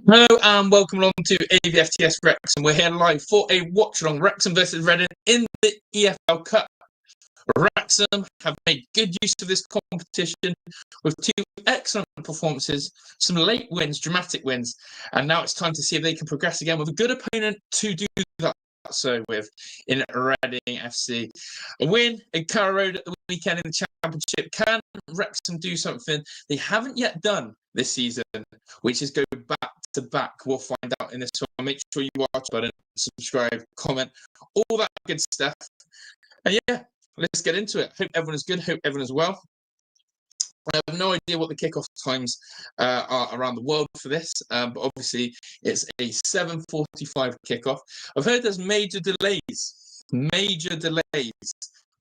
Hello and welcome along to AVFTS Wrexham. We're here live for a watch-along, Wrexham versus Reading in the EFL Cup. Wrexham have made good use of this competition with two excellent performances, some late wins, dramatic wins, and now it's time to see if they can progress again with a good opponent to do that so with in Reading FC. A win in Carrow Road at the weekend in the Championship. Can Wrexham do something they haven't yet done this season, which is go back to back? We'll find out in this one. Make sure you watch the button, subscribe, comment, all that good stuff. And yeah, let's get into it. Hope everyone is good. Hope everyone is well. I have no idea what the kickoff times are around the world for this, but obviously it's a 7:45 kickoff. I've heard there's major delays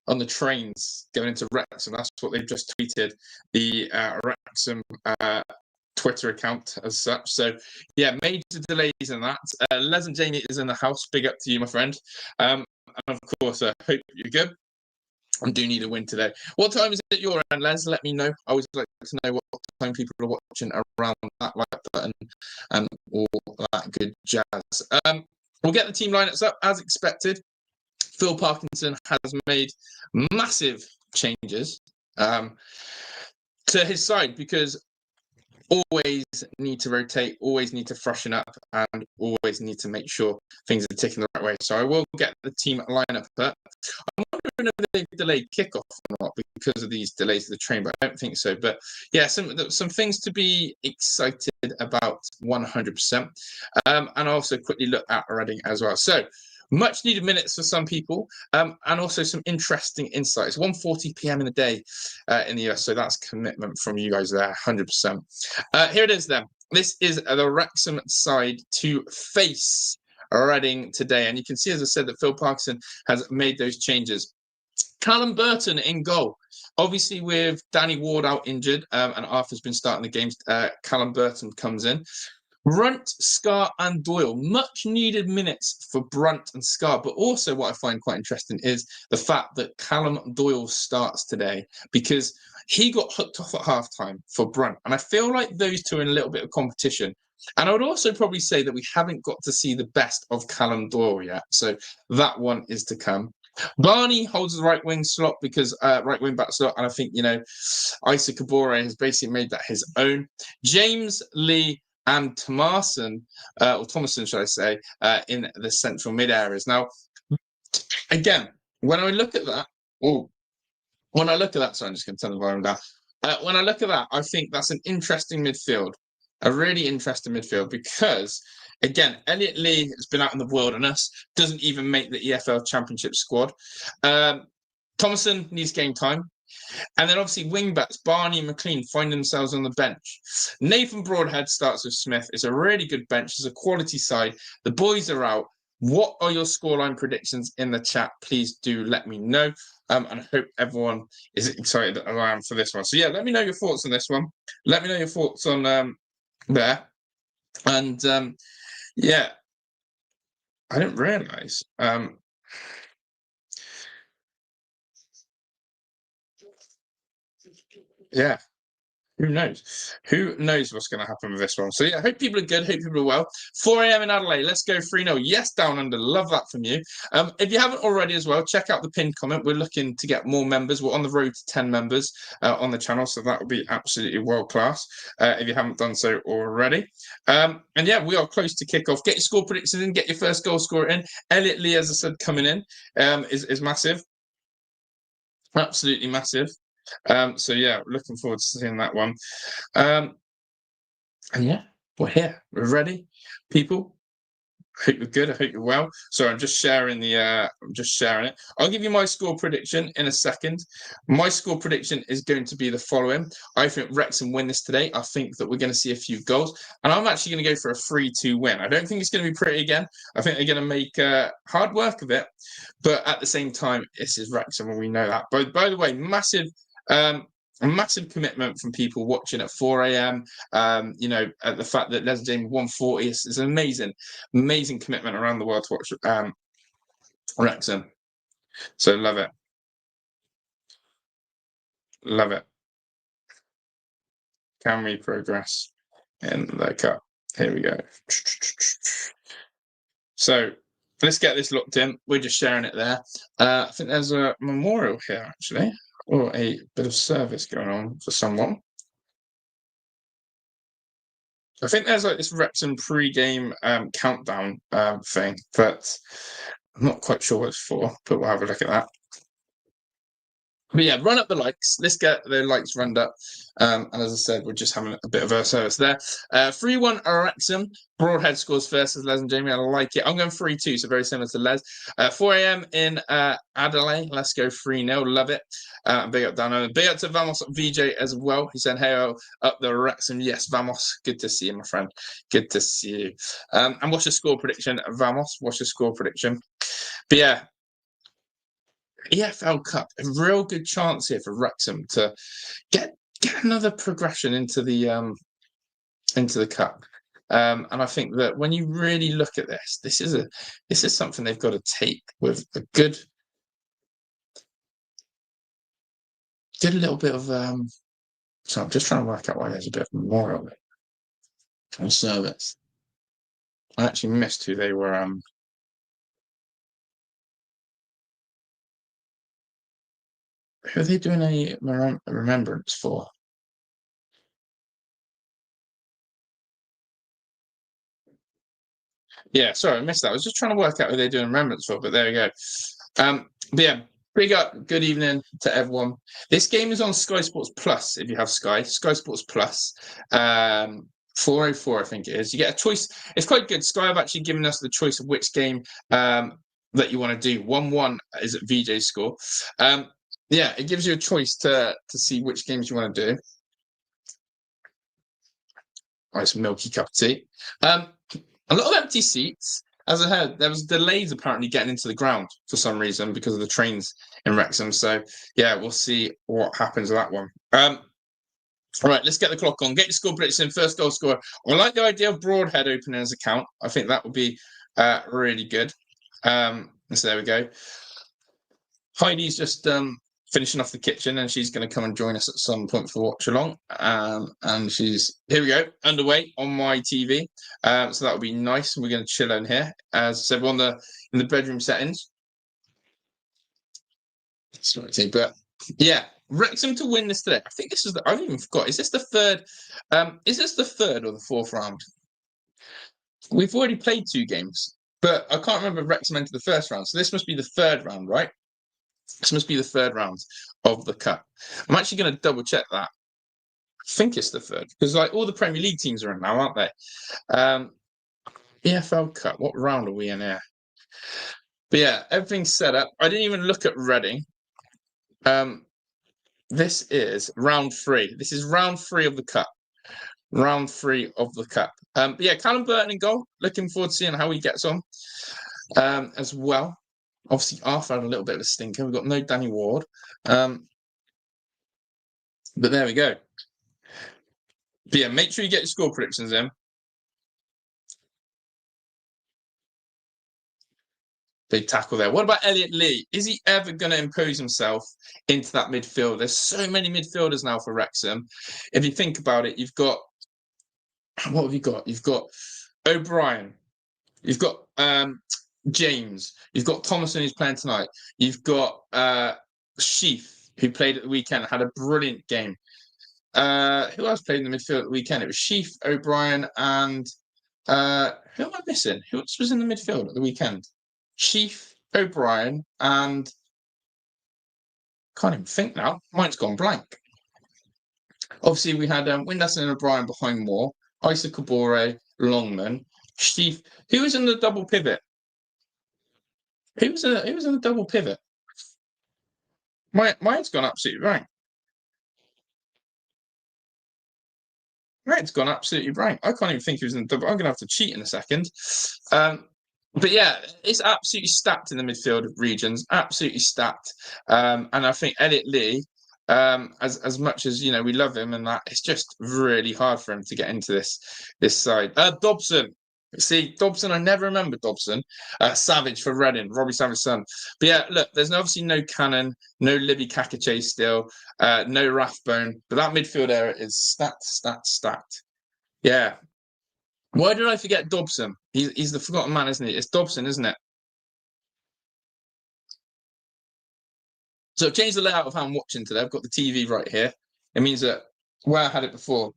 on the trains going into Wrexham. That's what they've just tweeted, the Wrexham Twitter account as such. So yeah, major delays in that. Les and Jamie is in the house. Big up to you, my friend. And of course, I hope you're good. I do need a win today. What time is it at your end, Les? Let me know. I always like to know what time people are watching around that like button and all that good jazz. We'll get the team lineups up as expected. Phil Parkinson has made massive changes to his side because always need to rotate, always need to freshen up, and always need to make sure things are ticking the right way. So I will get the team lineup up. I'm wondering if they've delayed kickoff or not because of these delays to the train, but I don't think so. But yeah, some things to be excited about 100%. And also quickly look at Reading as well. So much needed minutes for some people, and also some interesting insights. 1:40 p.m. in the day in the US, so that's commitment from you guys there, 100%. Here it is then. This is the Wrexham side to face Reading today, and you can see, as I said, that Phil Parkinson has made those changes. Callum Burton in goal. Obviously, with Danny Ward out injured, and Arthur's been starting the games, Callum Burton comes in. Brunt, Scar and Doyle, much needed minutes for Brunt and Scar. But also what I find quite interesting is the fact that Callum Doyle starts today because he got hooked off at halftime for Brunt. And I feel like those two are in a little bit of competition. And I would also probably say that we haven't got to see the best of Callum Doyle yet. So that one is to come. Barney holds the right wing slot because right wing back slot. And I think, Isa Kabore has basically made that his own. James Lee and Thomason, or Thomason, should I say, in the central mid areas. Now, again, when I look at that, sorry, I'm just going to turn the volume down. When I look at that, I think that's an interesting midfield, a really interesting midfield, because, again, Elliot Lee has been out in the wilderness, doesn't even make the EFL Championship squad. Thomason needs game time. And then obviously wing-backs, Barney and McLean find themselves on the bench. Nathan Broadhead starts with Smith. It's a really good bench. It's a quality side. The boys are out. What are your scoreline predictions in the chat? Please do let me know. And I hope everyone is excited as I am for this one. So yeah, let me know your thoughts on this one. Let me know your thoughts on there. And yeah, I didn't realise. Yeah. Who knows? Who knows what's going to happen with this one? So, yeah, hope people are good. Hope people are well. 4 a.m. in Adelaide. Let's go 3-0. Yes, down under. Love that from you. If you haven't already as well, check out the pinned comment. We're looking to get more members. We're on the road to 10 members on the channel. So that would be absolutely world class if you haven't done so already. And yeah, we are close to kickoff. Get your score predictions in. Get your first goal scorer in. Elliot Lee, as I said, coming in is massive. Absolutely massive. So yeah, looking forward to seeing that one. And yeah, we're here. We're ready, people. I hope you're good. I hope you're well. So I'm just sharing it. I'll give you my score prediction in a second. My score prediction is going to be the following. I think Wrexham win this today. I think that we're going to see a few goals. And I'm actually going to go for a 3-2 win. I don't think it's going to be pretty again. I think they're going to make hard work of it. But at the same time, this is Wrexham and we know that. By the way, massive commitment from people watching at 4 a.m. At the fact that Les James 140 is an amazing commitment around the world to watch Wrexham. So love it. Love it. Can we progress in the cup? Here we go. So let's get this locked in. We're just sharing it there. I think there's a memorial here, actually, or a bit of service going on for someone. I think there's like this Wrexham pre-game countdown thing, but I'm not quite sure what it's for, but we'll have a look at that. But yeah, run up the likes. Let's get the likes runned up. And as I said, we're just having a bit of a service there. 3-1 Wrexham. Broadhead scores first as Les and Jamie. I like it. I'm going 3-2, so very similar to Les. 4 a.m. in Adelaide. Let's go 3-0. Love it. Big up Dano. Big up to Vamos VJ as well. He said, hey, up the Wrexham. Yes, Vamos. Good to see you, my friend. Good to see you. And what's your score prediction, Vamos? What's your score prediction? But yeah, EFL Cup, a real good chance here for Wrexham to get another progression into the cup. And I think that when you really look at this is something they've got to take with a good little bit of so I'm just trying to work out why there's a bit of memorial on service. I actually missed who they were who are they doing a remembrance for? Yeah, sorry, I missed that. I was just trying to work out who they're doing remembrance for, but there we go. But yeah, big up, good evening to everyone. This game is on Sky Sports Plus if you have Sky Sports Plus. 404, I think it is. You get a choice. It's quite good. Sky have actually given us the choice of which game that you want to do. 1-1 is at VJ score. Yeah, it gives you a choice to see which games you want to do. Nice milky cup of tea. A lot of empty seats. As I heard, there was delays apparently getting into the ground for some reason because of the trains in Wrexham. So yeah, we'll see what happens with that one. All right, let's get the clock on. Get your score prediction. First goal scorer. I like the idea of Broadhead opening his account. I think that would be really good. So there we go. Heidi's just finishing off the kitchen, and she's going to come and join us at some point for watch along. And she's here we go, underway on my TV. So that would be nice. And we're going to chill in here. As I said, we're in the bedroom settings. But yeah, Wrexham to win this today. I think this is I don't even forgot. Is this the third? Is this the third or the fourth round? We've already played 2 games, but I can't remember if Wrexham entered the first round. So this must be the third round, right? This must be the third round of the cup. I'm actually going to double check that. I think it's the third because like all the Premier League teams are in now, aren't they? EFL Cup. What round are we in here? But yeah, everything's set up. I didn't even look at Reading. This is round 3. This is round 3 of the cup. Round 3 of the cup. But yeah, Callum Burton in goal. Looking forward to seeing how he gets on as well. Obviously, Arthur had a little bit of a stinker. We've got no Danny Ward. But there we go. But yeah, make sure you get your score predictions in. Big tackle there. What about Elliot Lee? Is he ever going to impose himself into that midfield? There's so many midfielders now for Wrexham. If you think about it, you've got... What have you got? You've got O'Brien. You've got James. You've got Thomason, who's playing tonight. You've got Sheaf, who played at the weekend, had a brilliant game. Who else played in the midfield at the weekend? It was Sheaf, O'Brien, and who am I missing? Who else was in the midfield at the weekend? Sheaf, O'Brien, and can't even think now. Mine's gone blank. Obviously, we had Windass and O'Brien behind Moore, Isa Kabore, Longman, Sheaf. Who was in the double pivot? Who was in the double pivot? Mine's gone absolutely right. It's gone absolutely right. I can't even think he was in the double. I'm going to have to cheat in a second. But yeah, it's absolutely stacked in the midfield regions. Absolutely stacked. And I think Elliot Lee, as much as we love him and that, it's just really hard for him to get into this side. Dobson. See, Dobson, I never remember Dobson. Savage for Reading, Robbie Savage's son. But yeah, look, there's obviously no Cannon, no Libby Kakache still, no Rathbone. But that midfield area is stacked. Yeah. Why did I forget Dobson? He's the forgotten man, isn't he? It's Dobson, isn't it? So I've changed the layout of how I'm watching today. I've got the TV right here. It means that where I had it before,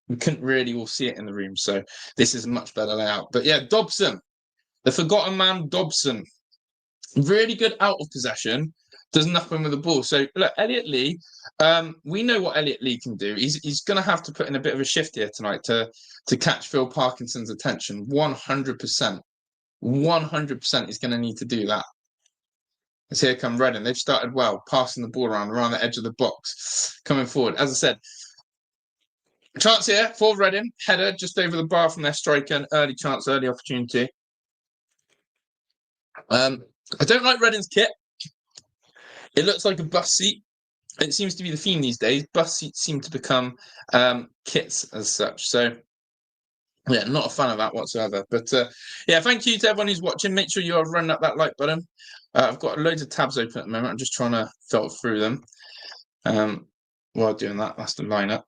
we couldn't really all see it in the room. So this is a much better layout. But yeah, Dobson, the forgotten man, Dobson. Really good out of possession, does nothing with the ball. So look, Elliot Lee, we know what Elliot Lee can do. He's going to have to put in a bit of a shift here tonight to catch Phil Parkinson's attention. 100%. 100% he's going to need to do that. As here come Reading. They've started well, passing the ball around the edge of the box, coming forward. As I said, chance here for Reading. Header just over the bar from their striker. An early chance, early opportunity. I don't like Reading's kit. It looks like a bus seat. It seems to be the theme these days. Bus seats seem to become kits as such. So, yeah, not a fan of that whatsoever. But, yeah, thank you to everyone who's watching. Make sure you are running up that like button. I've got loads of tabs open at the moment. I'm just trying to filter through them. While doing that, that's the lineup.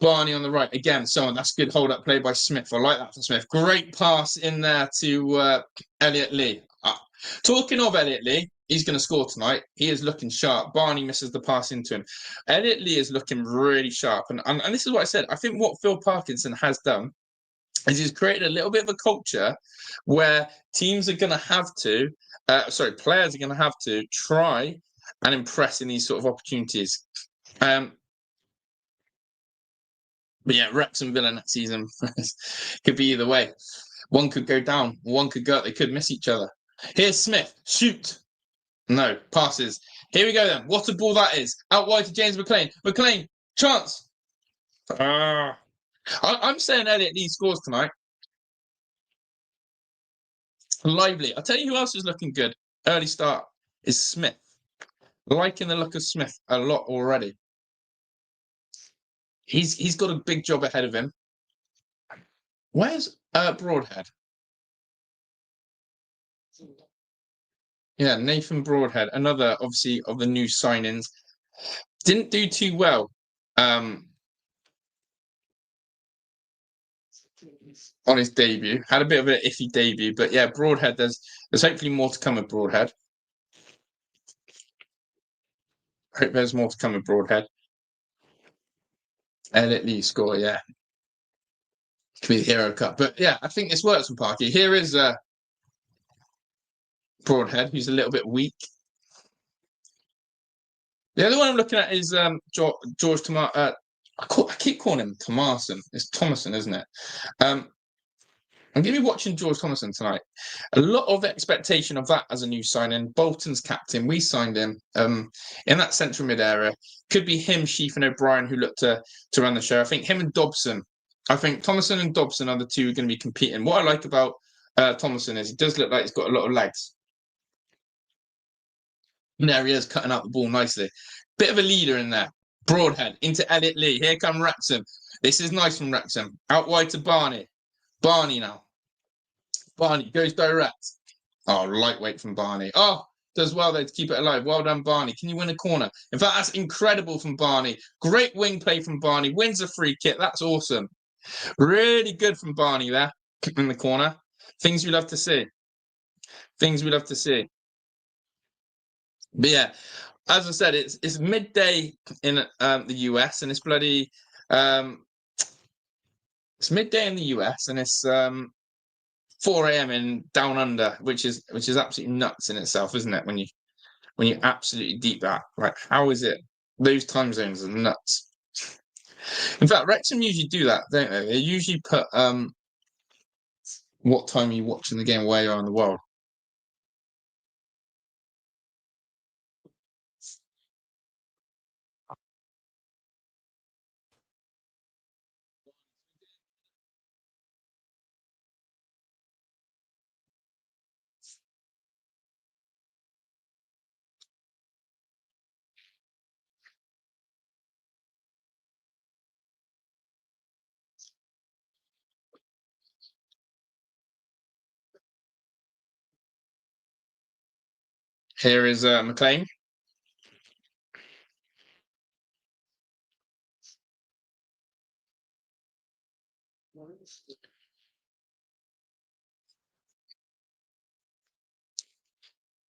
Barney on the right. Again, that's good hold-up play by Smith. I like that from Smith. Great pass in there to Elliot Lee. Talking of Elliot Lee, he's going to score tonight. He is looking sharp. Barney misses the pass into him. Elliot Lee is looking really sharp. And this is what I said. I think what Phil Parkinson has done is he's created a little bit of a culture where teams are going to have to, players are going to have to try and impress in these sort of opportunities. But yeah, Wrexham Villa next season could be either way. One could go down, one could go up. They could miss each other. Here's Smith. Shoot. No, passes. Here we go then. What a ball that is. Out wide to James McLean. McLean, chance. I'm saying Elliot Lee scores tonight. Lively. I'll tell you who else is looking good. Early start is Smith. Liking the look of Smith a lot already. He's got a big job ahead of him. Where's Broadhead? Yeah, Nathan Broadhead, another obviously of the new signings. Didn't do too well on his debut. Had a bit of an iffy debut, but yeah, Broadhead. There's hopefully more to come with Broadhead. I hope there's more to come with Broadhead. Elliot Lee score, yeah. Could be the Hero Cup, but yeah, I think this works for Parky. Here is Broadhead, who's a little bit weak. The other one I'm looking at is George Thomas. I keep calling him Thomason. It's Thomason, isn't it? I'm going to be watching George Thomason tonight. A lot of expectation of that as a new signing. Bolton's captain. We signed him in that central mid area. Could be him, Sheaf, and O'Brien who look to run the show. I think him and Dobson. I think Thomason and Dobson are the two who are going to be competing. What I like about Thomason is he does look like he's got a lot of legs. And there he is, cutting out the ball nicely. Bit of a leader in there. Broadhead into Elliot Lee. Here come Wrexham. This is nice from Wrexham. Out wide to Barney. Barney now. Barney goes direct. Oh, lightweight from Barney. Oh, does well there to keep it alive. Well done, Barney. Can you win a corner? In fact, that's incredible from Barney. Great wing play from Barney. Wins a free kick. That's awesome. Really good from Barney there in the corner. Things we love to see. Things we love to see. But yeah, as I said, it's midday in the US, and it's bloody it's midday in the US, and it's 4 a.m. in down under, which is absolutely nuts in itself, isn't it? When you absolutely deep that, like, how is it? Those time zones are nuts. In fact, Wrexham usually do that, don't they? They usually put what time you're watching the game, where you are in the world. Here is McLean.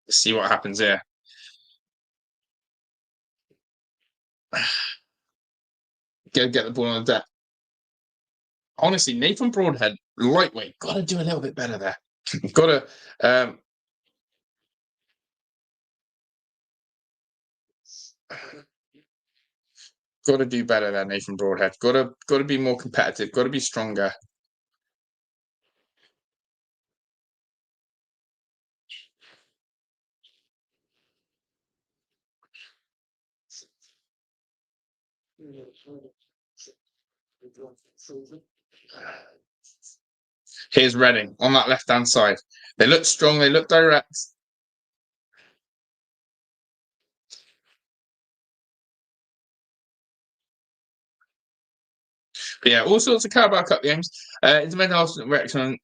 Let's see what happens here. Go get the ball on the deck. Honestly, Nathan Broadhead, lightweight, got to do a little bit better there. Got to. Got to do better there, Nathan Broadhead. Got to be more competitive. Got to be stronger. Here's Reading on that left-hand side. They look strong. They look direct. But yeah, all sorts of Carabao Cup games. Intermental Arsenal, Wrexham.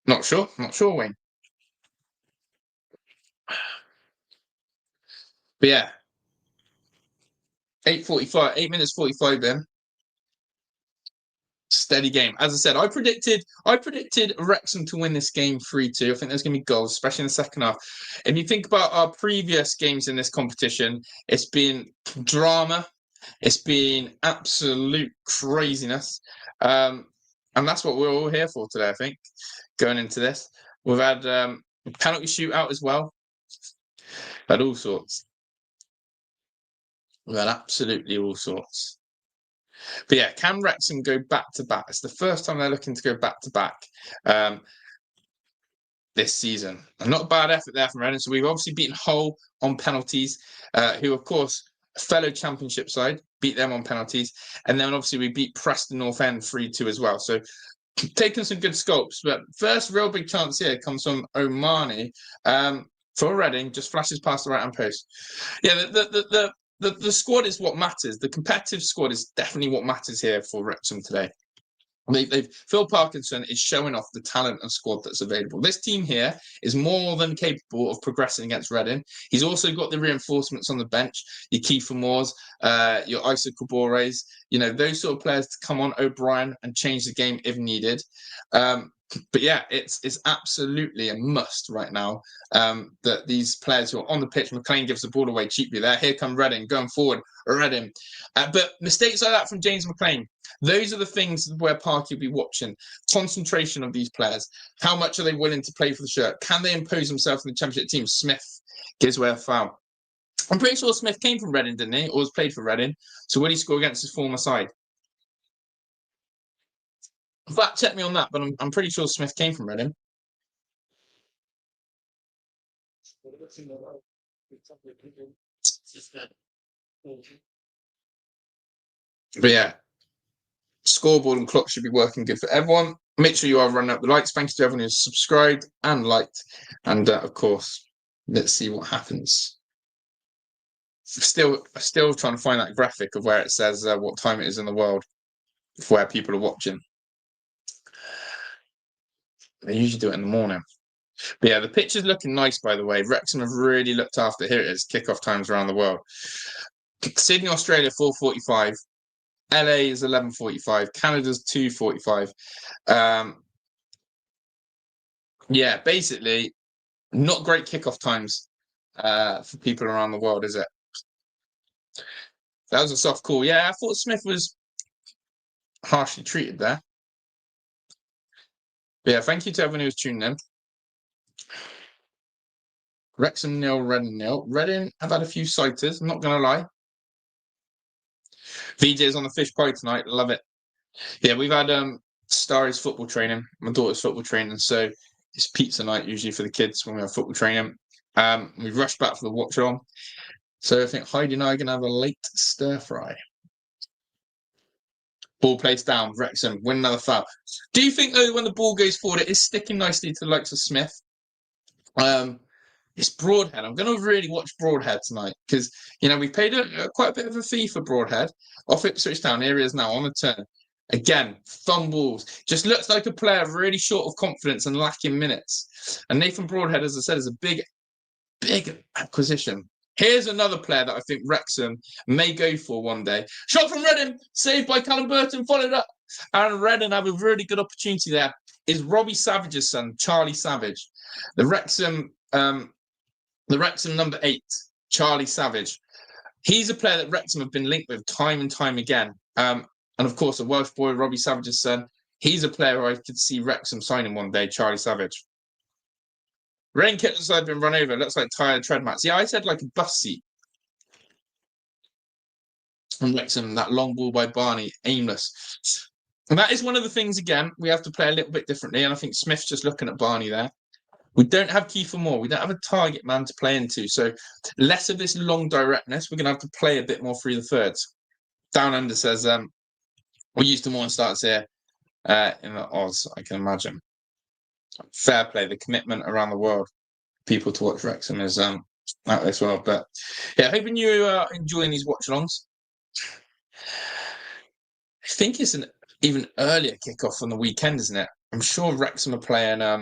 Not sure, Wayne. But yeah, 8:45, 8 minutes 45 then. Steady game. As I said, I predicted Wrexham to win this game 3-2. I think there's going to be goals, especially in the second half. If you think about our previous games in this competition, it's been drama. It's been absolute craziness. And that's what we're all here for today, I think, going into this. We've had penalty shootout as well. Had all sorts. We've had absolutely all sorts. But yeah, can Wrexham go back-to-back? It's the first time they're looking to go back-to-back this season. And not a bad effort there from Reading. So we've obviously beaten Hull on penalties, who, of course, a fellow championship side, beat them on penalties. And then obviously we beat Preston North End 3-2 as well. So taking some good scopes. But first real big chance here comes from Omani for Reading, just flashes past the right-hand post. Yeah, the squad is what matters. The competitive squad is definitely what matters here for Wrexham today. Phil Parkinson is showing off the talent and squad that's available. This team here is more than capable of progressing against Reading. He's also got the reinforcements on the bench, your Kiefer Moores, your Isa Kabores, those sort of players to come on O'Brien and change the game if needed. But yeah, it's absolutely a must right now that these players who are on the pitch, McLean gives the ball away cheaply there. Here come Reading, going forward, Reading. But mistakes like that from James McLean, those are the things where Parky will be watching. Concentration of these players. How much are they willing to play for the shirt? Can they impose themselves in the championship team? Smith gives away a foul. I'm pretty sure Smith came from Reading, didn't he? Or has played for Reading. So will he score against his former side? Fact check me on that, but I'm pretty sure Smith came from Reading. But yeah, scoreboard and clock should be working good for everyone. Make sure you are running up the lights. Thank you to everyone who's subscribed and liked. And of course, let's see what happens. Still trying to find that graphic of where it says what time it is in the world, where people are watching. They usually do it in the morning. But yeah, the pitch is looking nice, by the way. Wrexham have really looked after. Here it is, kickoff times around the world. Sydney, Australia, 4:45. LA is 11:45. Canada's 2:45. Yeah, basically, not great kickoff times for people around the world, is it? That was a soft call. Yeah, I thought Smith was harshly treated there. But yeah, thank you to everyone who's tuning in. Wrexham 0, Reading 0. Reading have had a few sighters, I'm not going to lie. VJ's on the fish pie tonight. Love it. Yeah, we've had Starry's football training, my daughter's football training. So it's pizza night usually for the kids when we have football training. We've rushed back for the watch on. So I think Heidi and I are going to have a late stir fry. Ball placed down, Wrexham win another foul. Do you think, though, when the ball goes forward, it is sticking nicely to the likes of Smith? It's Broadhead. I'm going to really watch Broadhead tonight because, we paid quite a bit of a fee for Broadhead. Off Ipswich Town, here he is now on the turn. Again, fumbles. Just looks like a player really short of confidence and lacking minutes. And Nathan Broadhead, as I said, is a big acquisition. Here's another player that I think Wrexham may go for one day. Shot from Reading, saved by Callum Burton, followed up. And Reading have a really good opportunity there. Is Robbie Savage's son, Charlie Savage. The Wrexham number 8, Charlie Savage. He's a player that Wrexham have been linked with time and time again. And of course, a Welsh boy, Robbie Savage's son. He's a player who I could see Wrexham signing one day, Charlie Savage. Rain kit looks like I've been run over. Looks like tired tread mats. Yeah, I said like a bus seat. And Wrexham, that long ball by Barney, aimless. And that is one of the things, again, we have to play a little bit differently. And I think Smith's just looking at Barney there. We don't have Kiefer Moore. We don't have a target man to play into. So less of this long directness. We're going to have to play a bit more through the thirds. Down Under says, we used to more starts here in the Oz, I can imagine. Fair play. The commitment around the world, people to watch Wrexham is out this world. But yeah, hoping you are enjoying these watch-alongs. I think it's an even earlier kickoff on the weekend, isn't it? I'm sure Wrexham are playing... let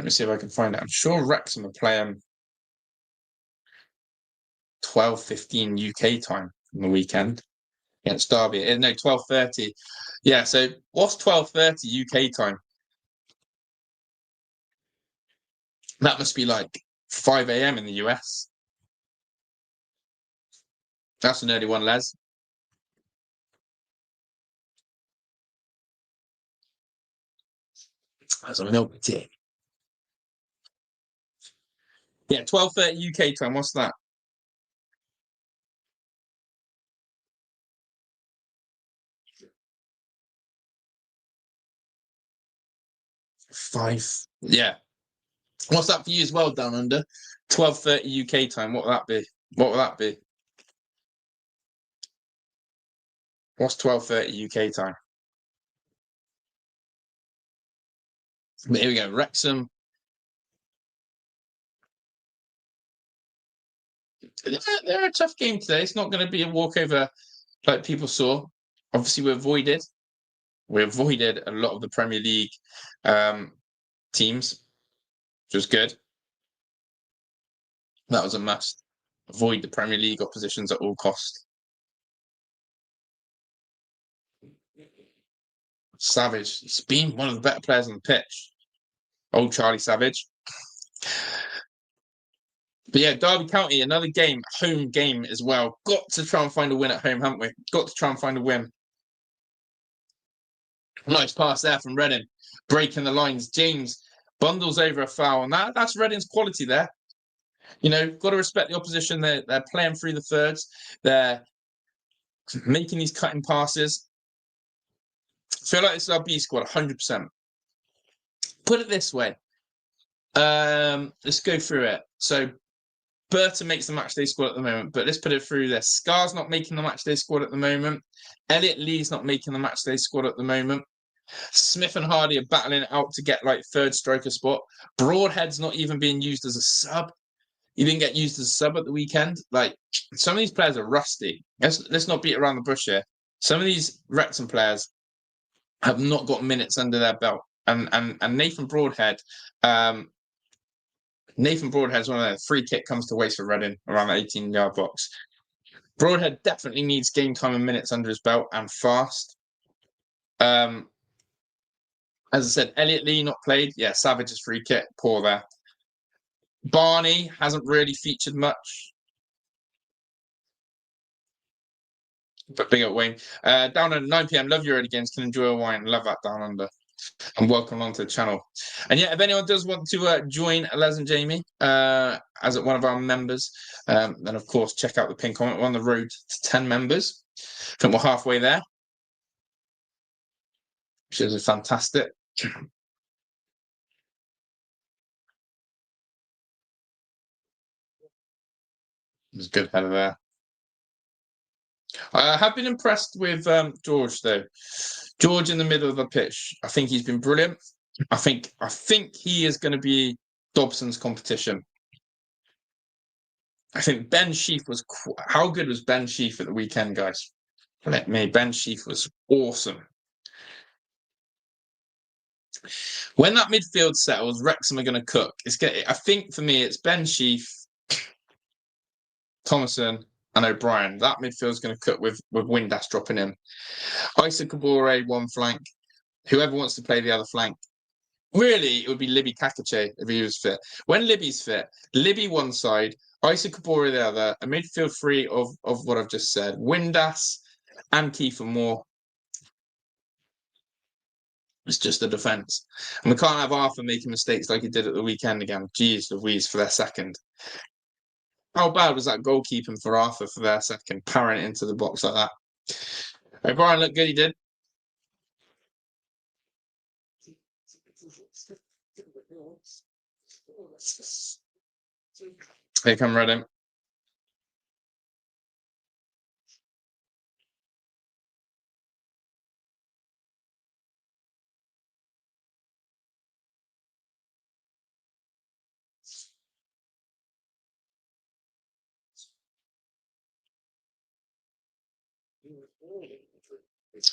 me see if I can find it. I'm sure Wrexham are playing 12:15 UK time on the weekend against Derby. No, 12:30. Yeah, so what's 12:30 UK time? That must be like 5 a.m. in the US. That's an early one, Les. That's a milk tea. Yeah, 12:30 UK time. What's that? 5. Yeah. What's that for you as well, Down Under? 12:30 UK time. What will that be? What will that be? What's 12:30 UK time? But here we go. Wrexham. They're a tough game today. It's not going to be a walkover like people saw. Obviously, we avoided a lot of the Premier League teams, which was good. That was a must. Avoid the Premier League oppositions at all cost. Savage, he's been one of the better players on the pitch. Old Charlie Savage. But yeah, Derby County, another game, home game as well. Got to try and find a win at home, haven't we? Got to try and find a win. Nice pass there from Reading. Breaking the lines. James bundles over a foul. And that's Reading's quality there. You know, got to respect the opposition. They're playing through the thirds. They're making these cutting passes. I feel like this is our B squad, 100%. Put it this way. Let's go through it. So Burton makes the matchday squad at the moment, but let's put it through this. Scar's not making the matchday squad at the moment. Elliot Lee's not making the matchday squad at the moment. Smith and Hardy are battling it out to get like third striker spot. Broadhead's not even being used as a sub. He didn't get used as a sub at the weekend. Like, some of these players are rusty. Let's not beat around the bush here. Some of these Wrexham players have not got minutes under their belt. And Nathan Broadhead, Broadhead's one of their free kick comes to waste for Reading around the 18-yard box. Broadhead definitely needs game time and minutes under his belt and fast. As I said, Elliot Lee not played. Yeah, Savage's free kick, poor there. Barney hasn't really featured much. But big up Wayne. Down at 9 p.m. Love your early games. Can enjoy a wine. Love that Down Under. And welcome onto the channel. And yeah, if anyone does want to join Les and Jamie as one of our members, then of course check out the pin comment. We're on the road to 10 members. I think we're halfway there, which is fantastic. It's a good header there. I have been impressed with George though. George in the middle of the pitch. I think he's been brilliant. I think he is going to be Dobson's competition. I think Ben Sheaf was... How good was Ben Sheaf at the weekend, guys? Let me. Ben Sheaf was awesome. When that midfield settles, Wrexham are going to cook. I think for me, it's Ben Sheaf, Thomason, and O'Brien. That midfield is going to cook with Windass dropping in. Isa Kabore, one flank. Whoever wants to play the other flank. Really, it would be Libby Kakache if he was fit. When Libby's fit, Libby one side, Isa Kabore the other, a midfield three of what I've just said. Windass and Kiefer Moore. It's just a defence. And we can't have Arthur making mistakes like he did at the weekend again. Jeez Louise for their second. How bad was that goalkeeping for Arthur for their second, powering it into the box like that? O'Brien looked good, he did. Here come Reading.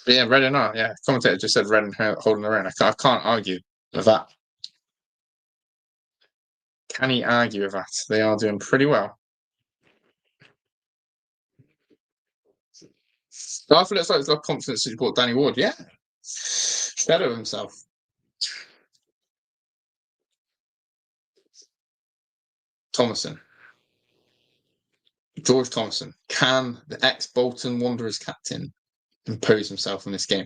But yeah, Reading are. Yeah, commentator just said Reading holding their own. I can't argue with that. Can he argue with that? They are doing pretty well. Arthur looks like he's got confidence to support Danny Ward. Yeah, better of himself. Thomason. George Thomason. Can the ex-Bolton Wanderers captain impose himself in this game?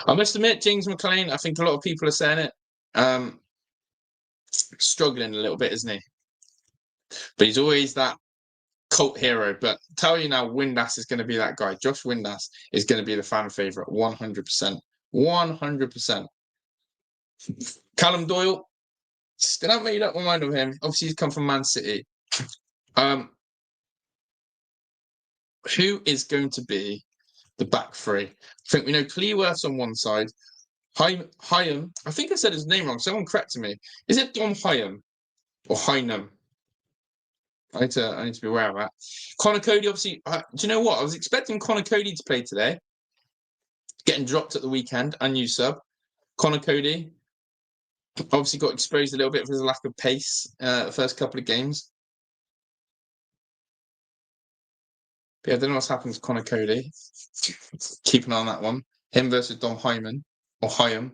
I must admit, James McLean, I think a lot of people are saying it. Struggling a little bit, isn't he? But he's always that cult hero. But tell you now, Windass is going to be that guy. Josh Windass is going to be the fan favourite, 100%. 100%. Callum Doyle, still haven't made up my mind of him. Obviously, he's come from Man City. Who is going to be the back three? I think we know Cleworth's on one side. Hyam, I think I said his name wrong. Someone corrected me. Is it Dom Hyam or Hynam? I need to be aware of that. Connor Cody, obviously. Do you know what? I was expecting Connor Cody to play today. Getting dropped at the weekend, unused sub. Connor Cody obviously got exposed a little bit for his lack of pace the first couple of games. But yeah, I don't know what's happened to Connor Cody. Keep an eye on that one. Him versus Dom Hyman or Hyam.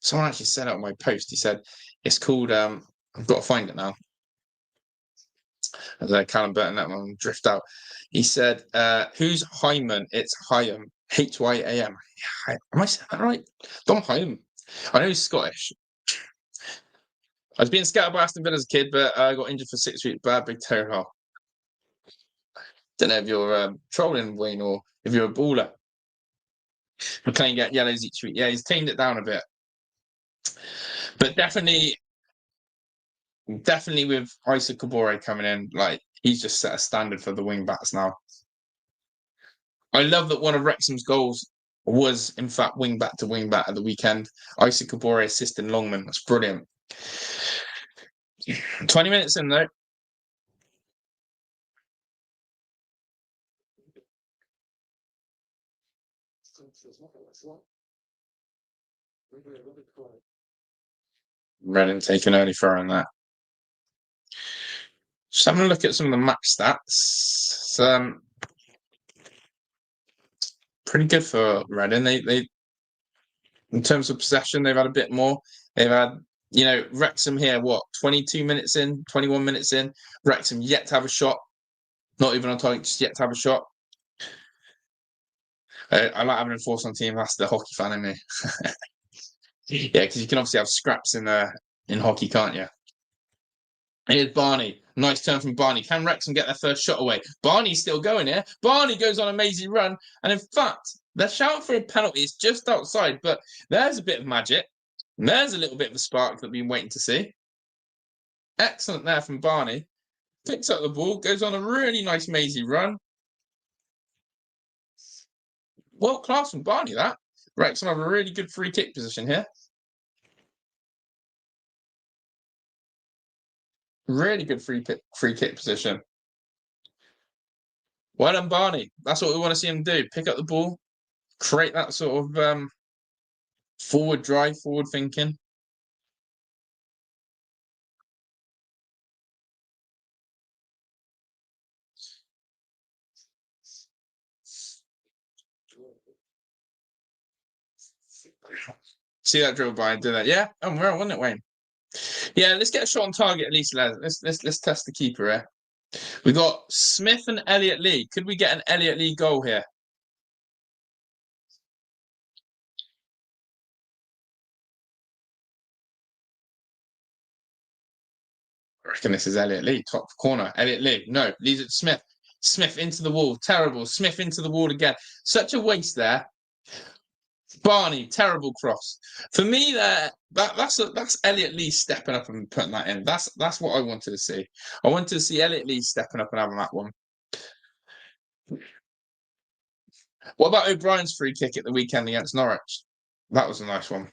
Someone actually said it on my post. He said it's called. I've got to find it now. Callum Burton, that one drift out. He said, "Who's Hyman? It's Hyam. Hyam. Am I saying that right? Dom Hyam. I know he's Scottish. I was being scouted by Aston Villa as a kid, but I got injured for 6 weeks. Bad big toe hole. Don't know if you're trolling, Wayne, or if you're a baller. McLean get yellows each week. Yeah, he's tamed it down a bit. But definitely with Isa Kabore coming in, like he's just set a standard for the wing backs now. I love that one of Wrexham's goals was, in fact, wing back to wing back at the weekend. Isa Kabore assisting Longman. That's brilliant. 20 minutes in, though. Reading taking early throw on that. Just having a look at some of the match stats. Pretty good for Reading. They in terms of possession, they've had a bit more. They've had, Wrexham here, 22 minutes in, 21 minutes in. Wrexham yet to have a shot. Not even on target, just yet to have a shot. I like having a force on team. That's the hockey fan in me. Yeah, because you can obviously have scraps in hockey, can't you? Here's Barney. Nice turn from Barney. Can Wrexham get their first shot away? Barney's still going here. Barney goes on an amazing run. And in fact, they're shouting for a penalty. It's just outside. But there's a bit of magic. There's a little bit of a spark that we've been waiting to see. Excellent there from Barney. Picks up the ball. Goes on a really nice mazy run. World class from Barney, that. Wrexham have a really good free kick position here. Really good free kick position. Well done, Barney. That's what we want to see him do. Pick up the ball, create that sort of forward drive, forward thinking. See that drill by, do that. Yeah, oh, well, wasn't it, Wayne? Yeah, let's get a shot on target at least, lads. Let's test the keeper here. We got Smith and Elliot Lee. Could we get an Elliot Lee goal here? I reckon this is Elliot Lee, top corner. Elliot Lee. No, leaves it to Smith. Smith into the wall. Terrible. Smith into the wall again. Such a waste there. Barney, terrible cross. For me, that's Elliot Lee stepping up and putting that in. That's what I wanted to see. I wanted to see Elliot Lee stepping up and having that one. What about O'Brien's free kick at the weekend against Norwich? That was a nice one.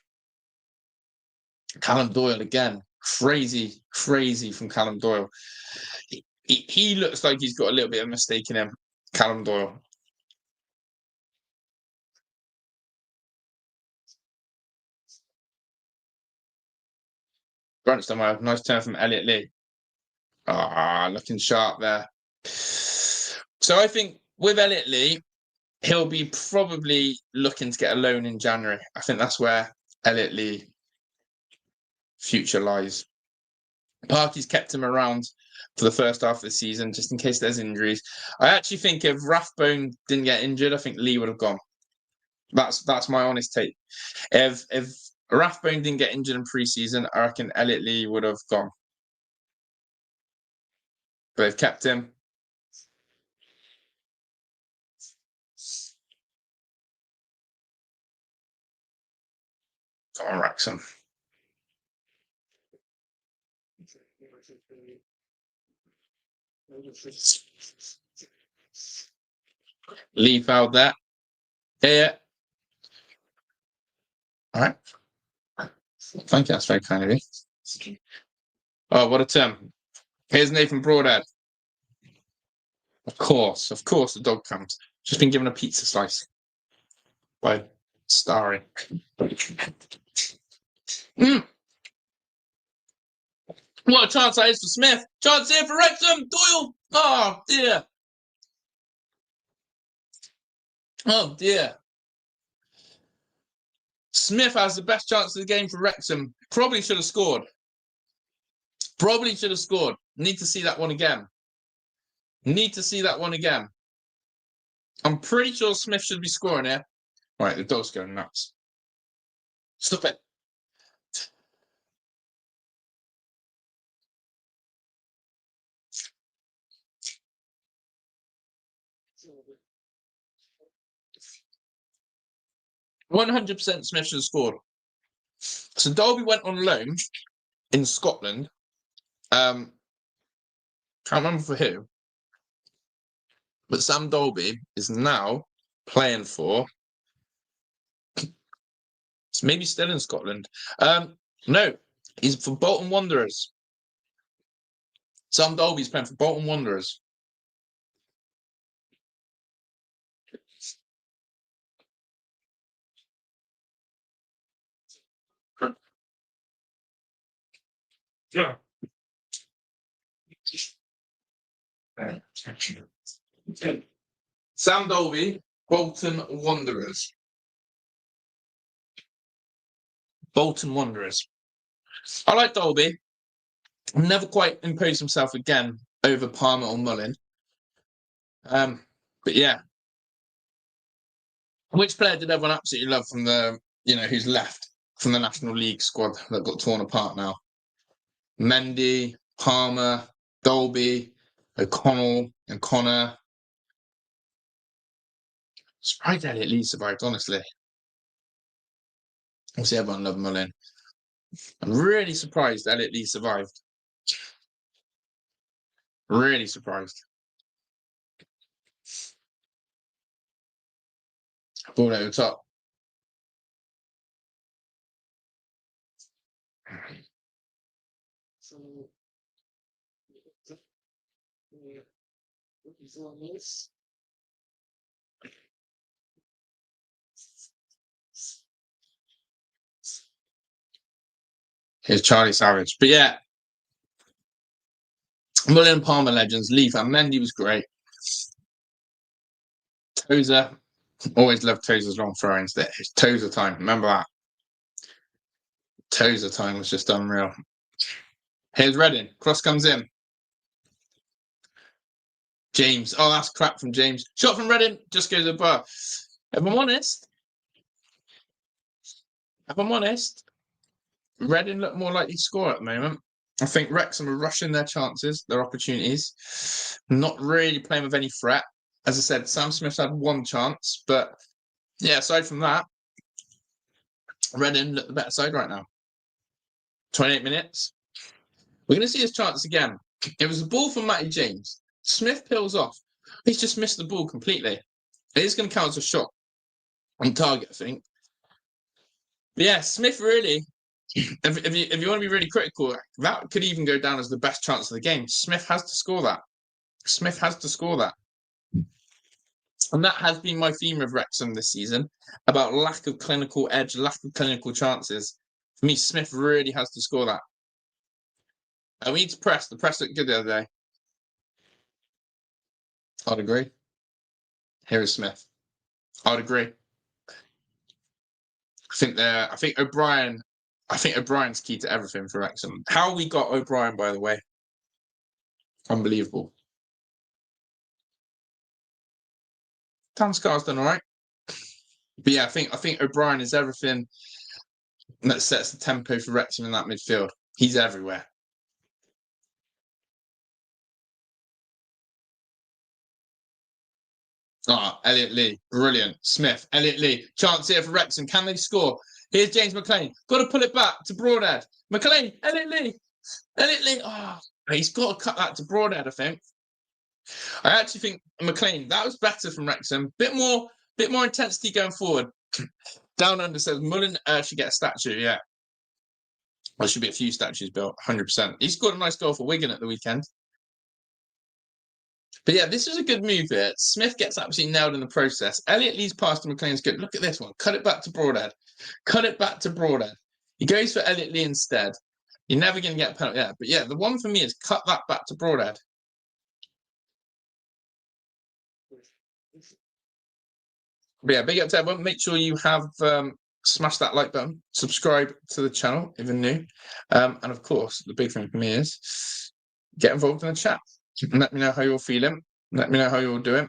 Callum Doyle again. Crazy from Callum Doyle. He looks like he's got a little bit of mistake in him, Callum Doyle. Brunstone, nice turn from Elliot Lee. Looking sharp there. So I think with Elliot Lee, he'll be probably looking to get a loan in January. I think that's where Elliot Lee future lies. Parky's kept him around for the first half of the season, just in case there's injuries. I actually think if Rathbone didn't get injured, I think Lee would have gone. That's my honest take. If Rathbone didn't get injured in pre-season, I reckon Elliot Lee would have gone. But they've kept him. Come on, Wrexham. Lee fouled that. Yeah. All right. Thank you. That's very kind of you. Oh, what a term. Here's Nathan Broadhead. Of course, the dog comes. Just been given a pizza slice by Starry. What a chance that is for Smith. Chance here for Wrexham. Doyle. Oh, dear. Oh, dear. Smith has the best chance of the game for Wrexham. Probably should have scored. Need to see that one again. I'm pretty sure Smith should be scoring here. Right, the dog's going nuts. Stop it. %100% Smith should have scored. So Dolby went on loan in Scotland. Can't remember for who. But Sam Dolby is now playing for. It's maybe still in Scotland. No, he's for Bolton Wanderers. Sam Dolby's playing for Bolton Wanderers. Yeah. Sam Dolby, Bolton Wanderers. I like Dolby. Never quite imposed himself again over Palmer or Mullin. But yeah. Which player did everyone absolutely love from the, who's left from the National League squad that got torn apart now? Mendy, Palmer, Dolby, O'Connell, and Connor. Surprised Elliot Lee survived, honestly. Obviously, everyone loved Mullin. I'm really surprised Elliot Lee survived. Really surprised. Ball over the top. Here's Charlie Savage. But yeah, Mullin and Palmer legends. Lee and Mendy was great. Tozer, always loved Tozer's long throwings. It's Tozer time. Remember that. Tozer time was just unreal. Here's Reading. Cross comes in. James. Oh, that's crap from James. Shot from Reading. Just goes to the bar. If I'm honest, Reading look more likely to score at the moment. I think Wrexham are rushing their chances, their opportunities. Not really playing with any threat. As I said, Sam Smith's had one chance. But, yeah, aside from that, Reading look the better side right now. 28 minutes. We're going to see his chance again. It was a ball from Matty James. Smith peels off. He's just missed the ball completely. It is going to count as a shot on target, I think. But yeah, Smith really, if you want to be really critical, that could even go down as the best chance of the game. Smith has to score that. Smith has to score that. And that has been my theme of Wrexham this season, about lack of clinical edge, lack of clinical chances. For me, Smith really has to score that. And we need to press. The press looked good the other day. I'd agree. Here is Smith. I'd agree. I think O'Brien's key to everything for Wrexham. How we got O'Brien, by the way, unbelievable. Dan Scar's done all right. But yeah, I think O'Brien is everything that sets the tempo for Wrexham in that midfield. He's everywhere. Elliot Lee, brilliant. Smith, Elliot Lee, chance here for Wrexham. Can they score? Here's James McLean. Got to pull it back to Broadhead. McLean, Elliot Lee. He's got to cut that to Broadhead, I think. I actually think McLean, that was better from Wrexham. Bit more intensity going forward. Down Under says Mullen should get a statue, yeah. There should be a few statues built, 100%. He scored a nice goal for Wigan at the weekend. But yeah, this is a good move here. Smith gets absolutely nailed in the process. Elliot Lee's pass to McLean's good. Look at this one. Cut it back to Broadhead. He goes for Elliot Lee instead. You're never going to get a penalty there. But yeah, the one for me is cut that back to Broadhead. But yeah, big up to everyone. Make sure you have smashed that like button. Subscribe to the channel if you're new. And of course, the big thing for me is get involved in the chat. Let me know how you're feeling. Let me know how you're doing.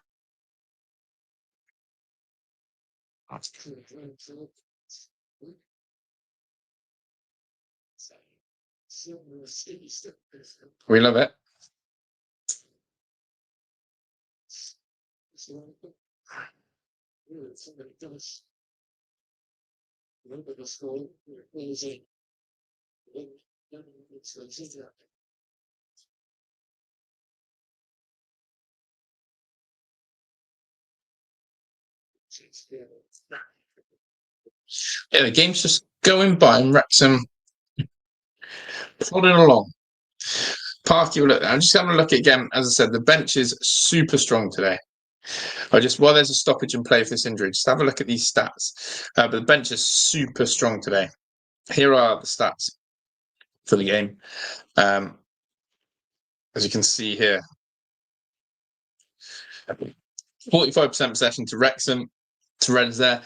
We love it. Yeah, the game's just going by and Wrexham plodding along. Parky will look there. I'm just having a look again. As I said, the bench is super strong today. While there's a stoppage in play for this injury, just have a look at these stats. But the bench is super strong today. Here are the stats for the game. As you can see here, 45% possession to Wrexham, to Reading there.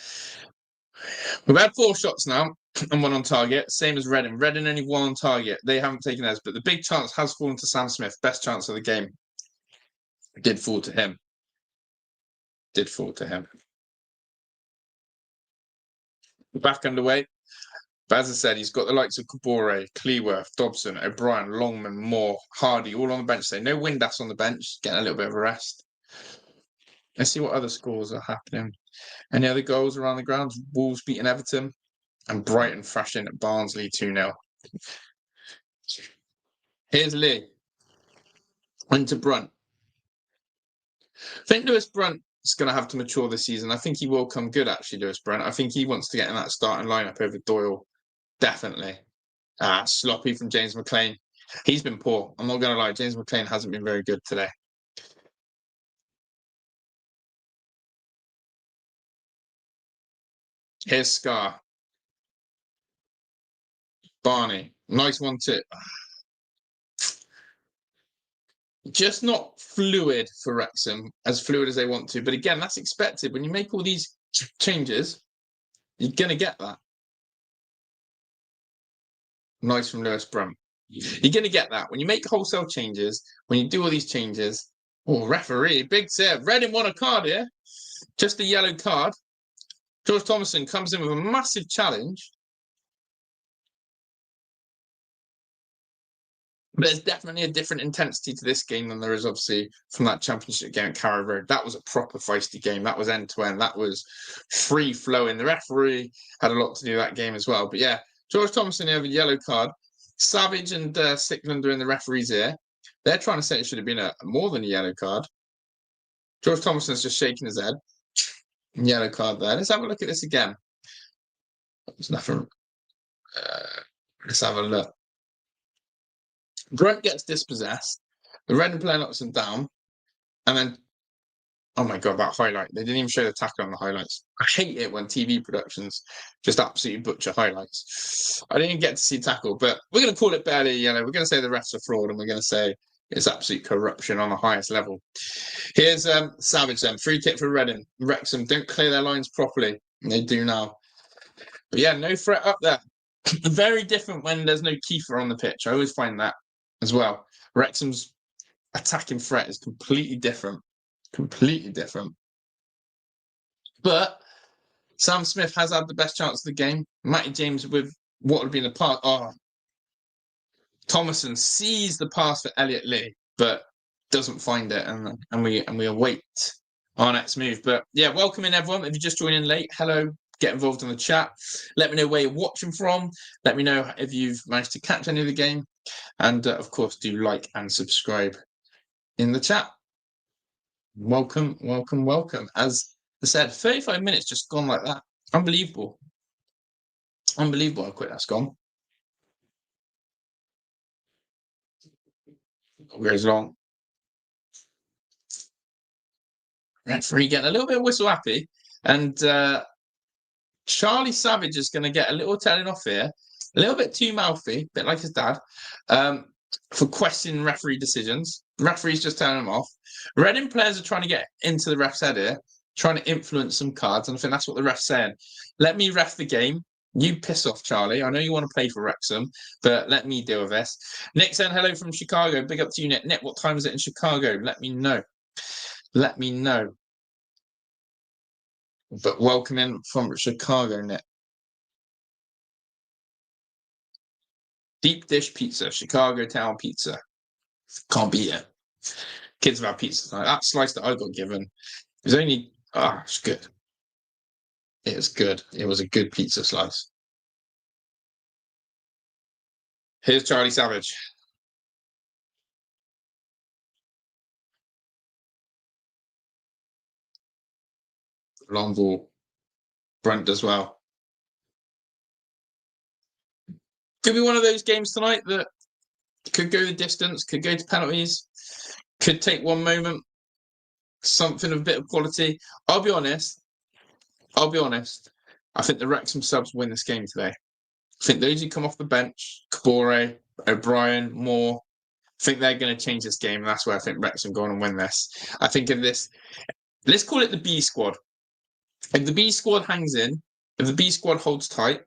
We've had 4 shots now and 1 on target, same as Reading. Reading only 1 on target. They haven't taken theirs, but the big chance has fallen to Sam Smith. Best chance of the game. Did fall to him. Back underway. But as I said, he's got the likes of Kabore, Cleworth, Dobson, O'Brien, Longman, Moore, Hardy, all on the bench today. No Windass on the bench, getting a little bit of a rest. Let's see what other scores are happening. Any other goals around the grounds? Wolves beating Everton and Brighton thrashing at Barnsley 2-0. Here's Lee. Into Brunt. I think Lewis Brunt is going to have to mature this season. I think he will come good, actually, Lewis Brunt. I think he wants to get in that starting lineup over Doyle. Definitely. Sloppy from James McLean. He's been poor. I'm not going to lie. James McLean hasn't been very good today. Here's Scar. Barney. Nice one too. Just not fluid for Wrexham, as fluid as they want to. But again, that's expected. When you make all these changes, you're going to get that. Nice from Lewis Brunt. You're going to get that. When you make wholesale changes, when you do all these changes, oh, referee, big save. Reading won a card here. Just a yellow card. George Thomason comes in with a massive challenge. But there's definitely a different intensity to this game than there is obviously from that championship game at Carrow Road. That was a proper feisty game. That was end-to-end. That was free-flowing. The referee had a lot to do with that game as well. But yeah, George Thomason here with a yellow card. Savage and Sickland are in the referee's ear. They're trying to say it should have been more than a yellow card. George Thomason's just shaking his head. Yellow card there. Let's have a look at this again. There's nothing. Let's have a look. Brunt gets dispossessed. The Reading player knocks him down. And then, oh my God, that highlight. They didn't even show the tackle on the highlights. I hate it when TV productions just absolutely butcher highlights. I didn't even get to see tackle, but we're going to call it barely yellow. We're going to say the refs are fraud, and we're going to say it's absolute corruption on the highest level. Here's Savage then. Free kick for Reading. Wrexham don't clear their lines properly. And they do now. But yeah, no threat up there. Very different when there's no Kiefer on the pitch. I always find that as well. Wrexham's attacking threat is completely different. Completely different. But Sam Smith has had the best chance of the game. Matty James with what would have been a pass. Oh, Thomason sees the pass for Elliot Lee, but doesn't find it, and we await our next move. But yeah, welcome in everyone. If you just joined in late, hello. Get involved in the chat. Let me know where you're watching from. Let me know if you've managed to catch any of the game. And of course, do like and subscribe in the chat. Welcome, welcome, welcome. As I said, 35 minutes just gone like that. Unbelievable. Unbelievable how quick that's gone. Goes long. Referee getting a little bit whistle happy. And Charlie Savage is going to get a little telling off here. A little bit too mouthy, a bit like his dad, for questioning referee decisions. Referee's just telling him off. Reading players are trying to get into the ref's head here, trying to influence some cards, and I think that's what the ref's saying. Let me ref the game. You piss off, Charlie. I know you want to play for Wrexham, but let me deal with this. Nick saying hello from Chicago. Big up to you, Nick. Nick, what time is it in Chicago? Let me know. Let me know. But welcome in from Chicago, Nick. Deep dish pizza, Chicago town pizza. Can't beat it. Kids have had pizza tonight. That slice that I got given, it was only, it's good. It was good. It was a good pizza slice. Here's Charlie Savage. Long ball. Brunt as well. Could be one of those games tonight that could go the distance, could go to penalties, could take one moment, something of a bit of quality. I'll be honest. I think the Wrexham subs win this game today. I think those who come off the bench, Kabore, O'Brien, Moore, I think they're going to change this game, and that's where I think Wrexham go on and win this. I think if this, let's call it the B squad. If the B squad hangs in, if the B squad holds tight,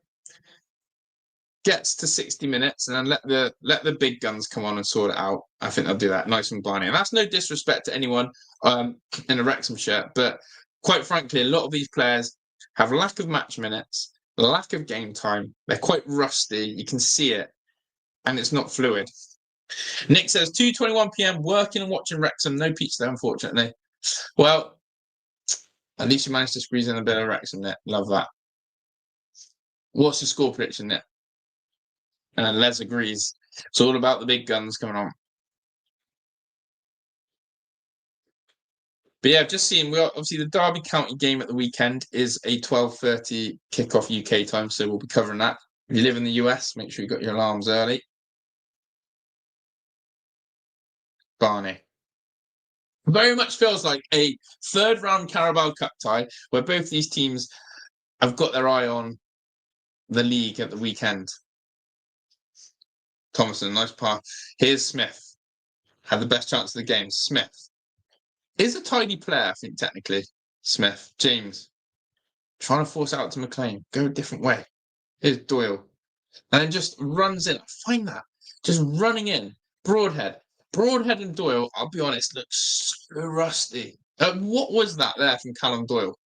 gets to 60 minutes, and then let the big guns come on and sort it out, I think they'll do that nice and Barney. And that's no disrespect to anyone in a Wrexham shirt, but quite frankly, a lot of these players have lack of match minutes, lack of game time. They're quite rusty. You can see it, and it's not fluid. Nick says 2:21 p.m. working and watching Wrexham. No pizza, unfortunately. Well, at least you managed to squeeze in a bit of Wrexham, Nick. Love that. What's the score prediction, Nick? And Les agrees. It's all about the big guns coming on. But yeah, I've just seen, obviously the Derby County game at the weekend is a 12:30 kickoff UK time, so we'll be covering that. If you live in the US, make sure you got your alarms early. Barney. Very much feels like a third round Carabao Cup tie where both these teams have got their eye on the league at the weekend. Thomason, nice pass. Here's Smith. Had the best chance of the game. Smith is a tidy player, I think, technically. Smith. James. Trying to force out to McLean. Go a different way. Here's Doyle. and then just runs in. Find that. Just running in. Broadhead. Broadhead and Doyle, I'll be honest, look so rusty. What was that there from Callum Doyle?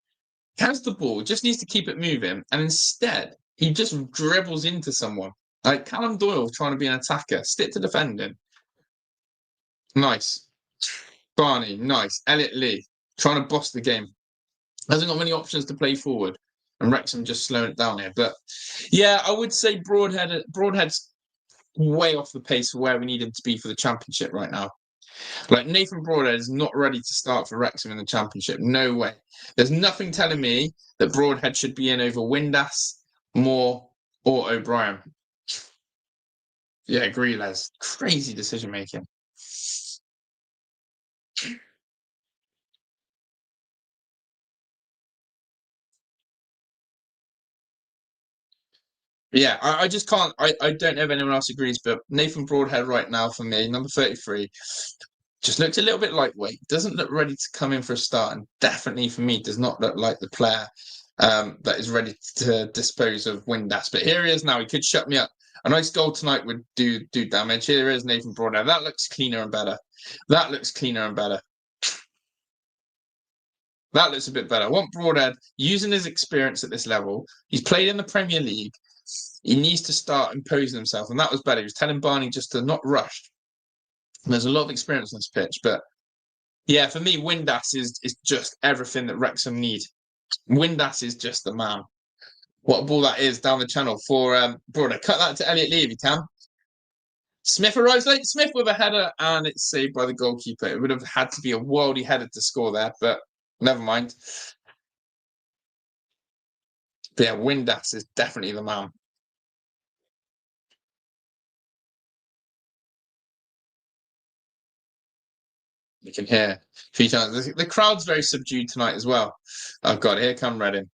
Has the ball, just needs to keep it moving, and instead he just dribbles into someone. Like Callum Doyle trying to be an attacker, stick to defending. Nice. Barney, nice. Elliot Lee trying to boss the game. Hasn't got many options to play forward, and Wrexham just slowing it down here. But yeah, I would say Broadhead's way off the pace for where we need him to be for the Championship right now. Like Nathan Broadhead is not ready to start for Wrexham in the Championship. No way. There's nothing telling me that Broadhead should be in over Windass, Moore, or O'Brien. Yeah, agree, Les. Crazy decision making. Yeah, I just can't. I don't know if anyone else agrees, but Nathan Broadhead right now for me, number 33, just looks a little bit lightweight. Doesn't look ready to come in for a start, and definitely for me does not look like the player that is ready to dispose of Windass. But here he is now. He could shut me up. A nice goal tonight would do damage. Here is Nathan Broadhead. That looks cleaner and better. That looks cleaner and better. That looks a bit better. I want Broadhead using his experience at this level. He's played in the Premier League. He needs to start imposing himself, and that was better. He was telling Barney just to not rush. And there's a lot of experience on this pitch, but yeah, for me, Windass is just everything that Wrexham need. Windass is just the man. What a ball that is down the channel for Broadhead. Cut that to Elliot Lee if you can. Smith arrives late. Smith with a header, and it's saved by the goalkeeper. It would have had to be a worldy header to score there, but never mind. But yeah, Windass is definitely the man. You can hear a few times. The crowd's very subdued tonight as well. Oh, God, here come Reading.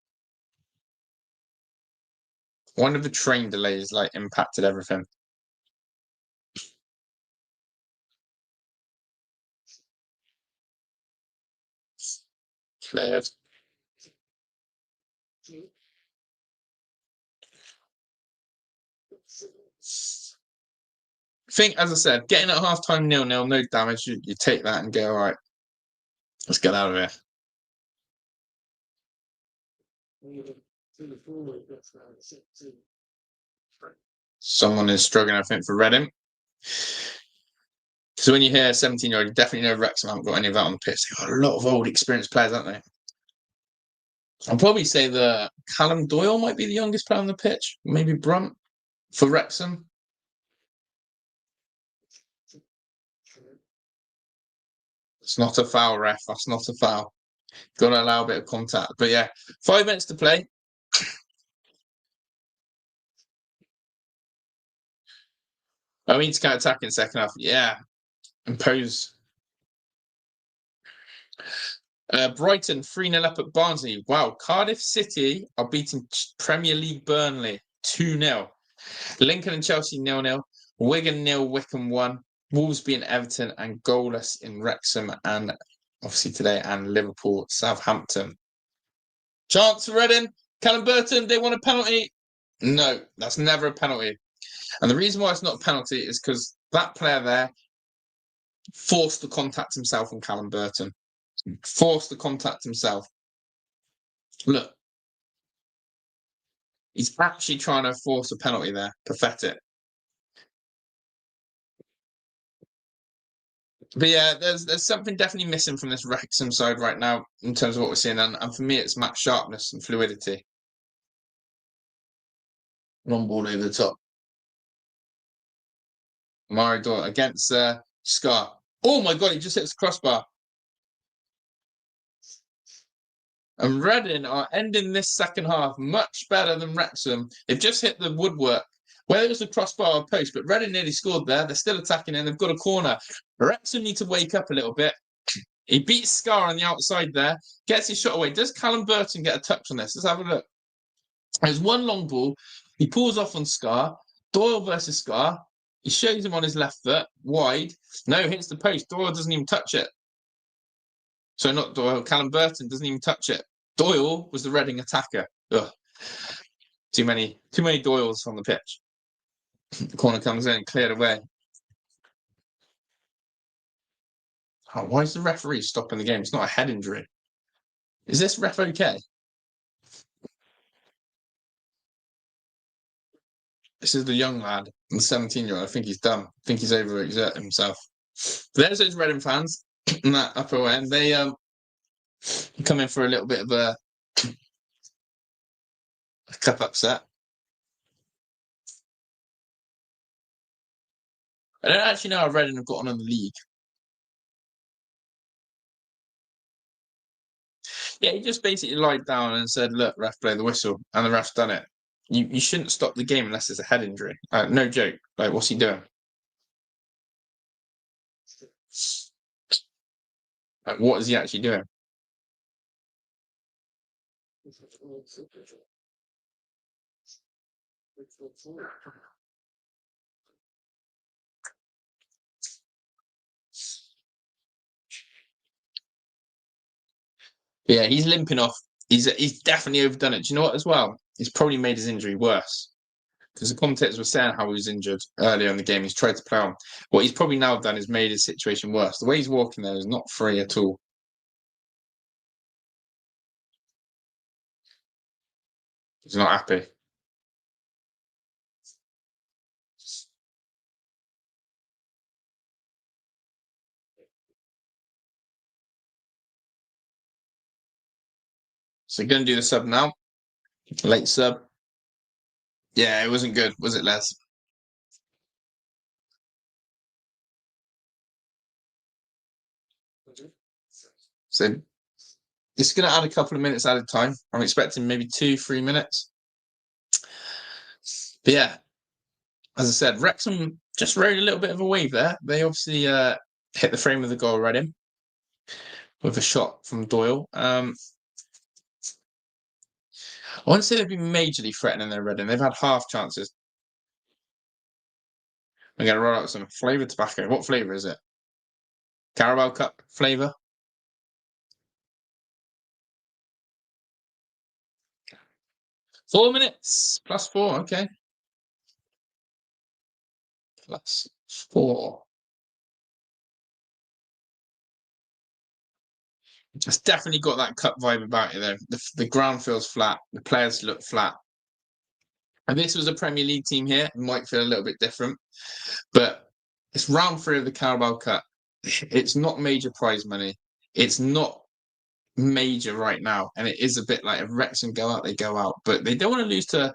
One of the train delays like impacted everything. Flared. I think, as I said, getting at half-time 0-0, no damage. You take that and go, all right, let's get out of here. Someone is struggling, I think, for Reading. So when you hear 17-year-old, you definitely know Wrexham haven't got any of that on the pitch. They've got a lot of old, experienced players, haven't they? I'll probably say that Callum Doyle might be the youngest player on the pitch. Maybe Brunt for Wrexham. It's not a foul, ref. That's not a foul. Got to allow a bit of contact. But yeah, 5 minutes to play. I mean, to kind of attack in second half. Yeah. Impose. Brighton 3-0 up at Barnsley. Wow. Cardiff City are beating Premier League Burnley 2-0. Lincoln and Chelsea 0-0. Wigan 0, Wycombe 1. Wolves beating Everton, and goalless in Wrexham and obviously today, and Liverpool Southampton. Chance for Reading. Callum Burton, they want a penalty. No, that's never a penalty. And the reason why it's not a penalty is because that player there forced the contact himself on Callum Burton. Forced the contact himself. Look. He's actually trying to force a penalty there. Pathetic. But yeah, there's something definitely missing from this Wrexham side right now in terms of what we're seeing. And for me, it's match sharpness and fluidity. Long ball over the top. Mario Doyle against Scar. Oh my God, he just hit his crossbar. And Reading are ending this second half much better than Wrexham. They've just hit the woodwork. Whether it was the crossbar or post, but Reading nearly scored there. They're still attacking and they've got a corner. Wrexham need to wake up a little bit. He beats Scar on the outside there, gets his shot away. Does Callum Burton get a touch on this? Let's have a look. There's one long ball. He pulls off on Scar. Doyle versus Scar. He shows him on his left foot, wide. No, hits the post. Doyle doesn't even touch it. So not Doyle. Callum Burton doesn't even touch it. Doyle was the Reading attacker. Ugh. Too many Doyles on the pitch. The corner comes in, cleared away. Oh, why is the referee stopping the game? It's not a head injury. Is this ref okay? This is the young lad, the 17-year-old. I think he's done. I think he's overexerted himself. There's those Reading fans in that upper end. They come in for a little bit of a cup upset. I don't actually know how Reading have got on the league. Yeah, he just basically lied down and said, "Look, ref, play the whistle," and the ref's done it. You shouldn't stop the game unless it's a head injury. No joke. Like, what's he doing? Like, what is he actually doing? Yeah, he's limping off. He's definitely overdone it. Do you know what? As well, he's probably made his injury worse because the commentators were saying how he was injured earlier in the game. He's tried to play on. What he's probably now done is made his situation worse. The way he's walking there is not free at all. He's not happy. So going to do the sub now. Late sub. Yeah, it wasn't good, was it, Les? So it's going to add a couple of minutes added time. I'm expecting maybe 2-3 minutes. But yeah, as I said, Wrexham just rode a little bit of a wave there. They obviously hit the frame of the goal already with a shot from Doyle. I wouldn't say they've been majorly threatening their Reading. They've had half chances. I'm going to roll out some flavoured tobacco. What flavour is it? Carabao Cup flavour? +4 minutes. +4, okay. +4. It's definitely got that cup vibe about it, though. The ground feels flat. The players look flat. And this was a Premier League team here. It might feel a little bit different. But it's round 3 of the Carabao Cup. It's not major prize money. It's not major right now. And it is a bit like if Wrexham go out, they go out. But they don't want to lose to...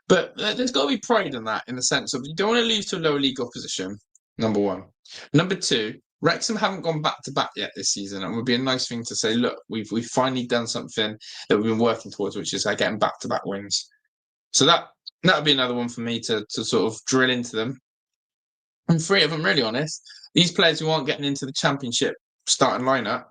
But there's got to be pride in that, in the sense of you don't want to lose to a lower league opposition, number one. Number two, Wrexham haven't gone back-to-back yet this season. And it would be a nice thing to say, look, we've finally done something that we've been working towards, which is getting back-to-back wins. So that would be another one for me to sort of drill into them. And 3 of them, really honest, these players who aren't getting into the Championship starting lineup,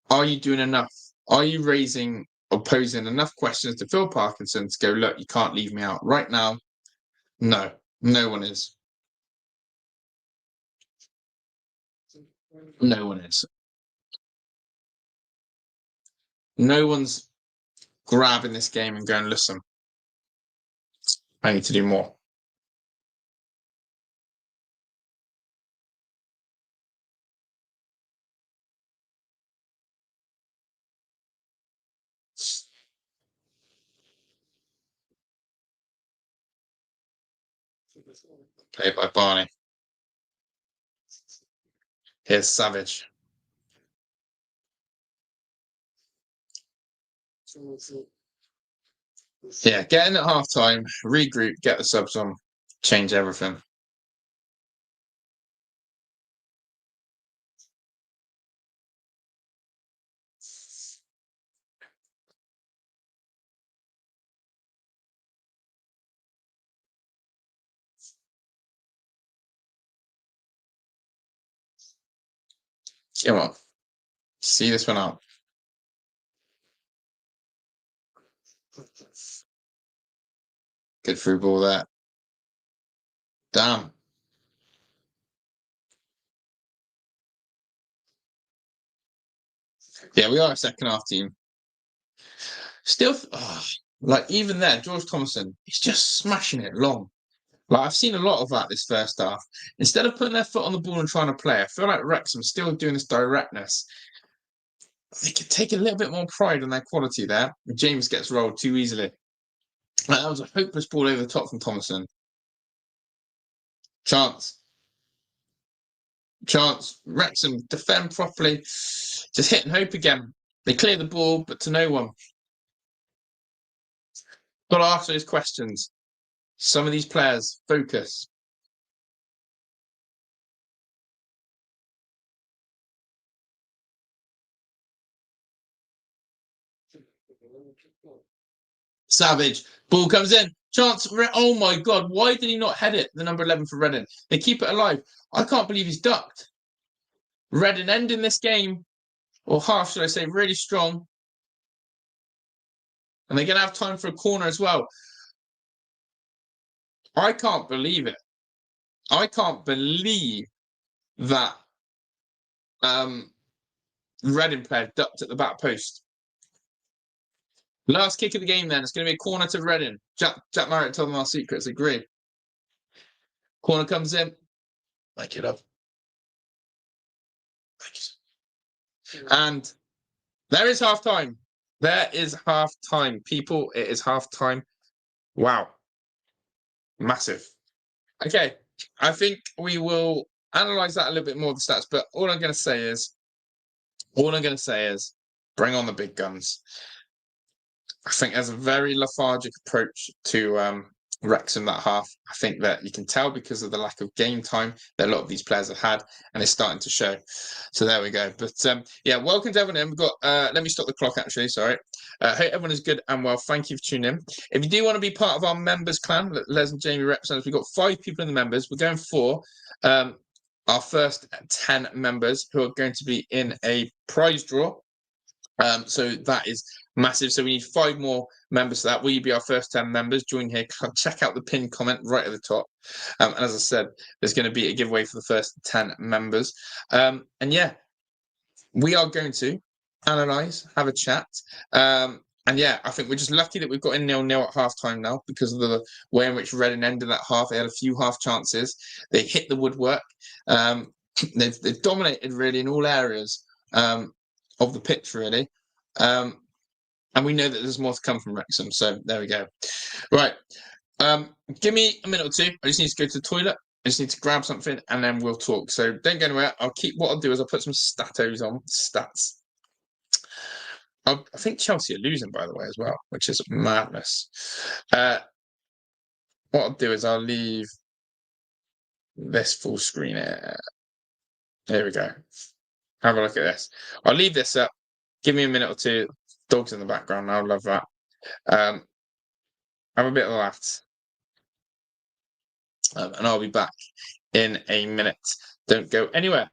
are you doing enough? Are you raising or posing enough questions to Phil Parkinson to go, look, you can't leave me out right now? No, no one is. No one is. No one's grabbing this game and going, listen, I need to do more. Played by Barney. Here's Savage. Yeah, get in at half time, regroup, get the subs on, change everything. Come on. See this one out. Good through ball there. Damn. Yeah, we are a second half team. Still, like even there, George Thomason, he's just smashing it long. Like, I've seen a lot of that this first half. Instead of putting their foot on the ball and trying to play, I feel like Wrexham's still doing this directness. They could take a little bit more pride in their quality there. James gets rolled too easily. That was a hopeless ball over the top from Thomason. Chance. Wrexham defend properly. Just hit and hope again. They clear the ball, but to no one. Got to ask those questions. Some of these players, focus. Savage. Ball comes in. Chance. Oh my God. Why did he not head it? The number 11 for Reading. They keep it alive. I can't believe he's ducked. Reading ending this game, or half, should I say, really strong. And they're going to have time for a corner as well. I can't believe it. I can't believe that Reading player ducked at the back post. Last kick of the game then. It's going to be a corner to Reading. Jack Marriott told them our secrets. Agree. Corner comes in. Thank you, love. Thank you. And there is half time. There is half time. People, it is half time. Wow. Massive. Okay. I think we will analyze that a little bit more, the stats. But all I'm going to say is, bring on the big guns. I think there's a very lethargic approach to Wrexham that half. I think that you can tell because of the lack of game time that a lot of these players have had, and it's starting to show. So there we go. But yeah, welcome to everyone in. We've got, let me stop the clock actually, sorry. Hope everyone is good and well. Thank you for tuning in. If you do want to be part of our members clan, Les and Jamie representatives, we've got 5 people in the members. We're going for our first 10 members who are going to be in a prize draw. So that is massive. So we need 5 more members for that. Will you be our first 10 members? Join here. Check out the pinned comment right at the top. And as I said, there's going to be a giveaway for the first 10 members. And yeah, we are going to analyse, have a chat. And yeah, I think we're just lucky that we've got in 0-0 at half-time now because of the way in which Reading ended that half. They had a few half chances. They hit the woodwork. They've dominated really in all areas of the pitch, really. And we know that there's more to come from Wrexham. So there we go. Right. Give me a minute or two. I just need to go to the toilet. I just need to grab something and then we'll talk. So don't go anywhere. What I'll do is I'll put some stats on. I think Chelsea are losing, by the way, as well, which is madness. What I'll do is I'll leave this full screen here. Here we go. Have a look at this. I'll leave this up. Give me a minute or two. Dogs in the background. I love that. Have a bit of that. And I'll be back in a minute. Don't go anywhere.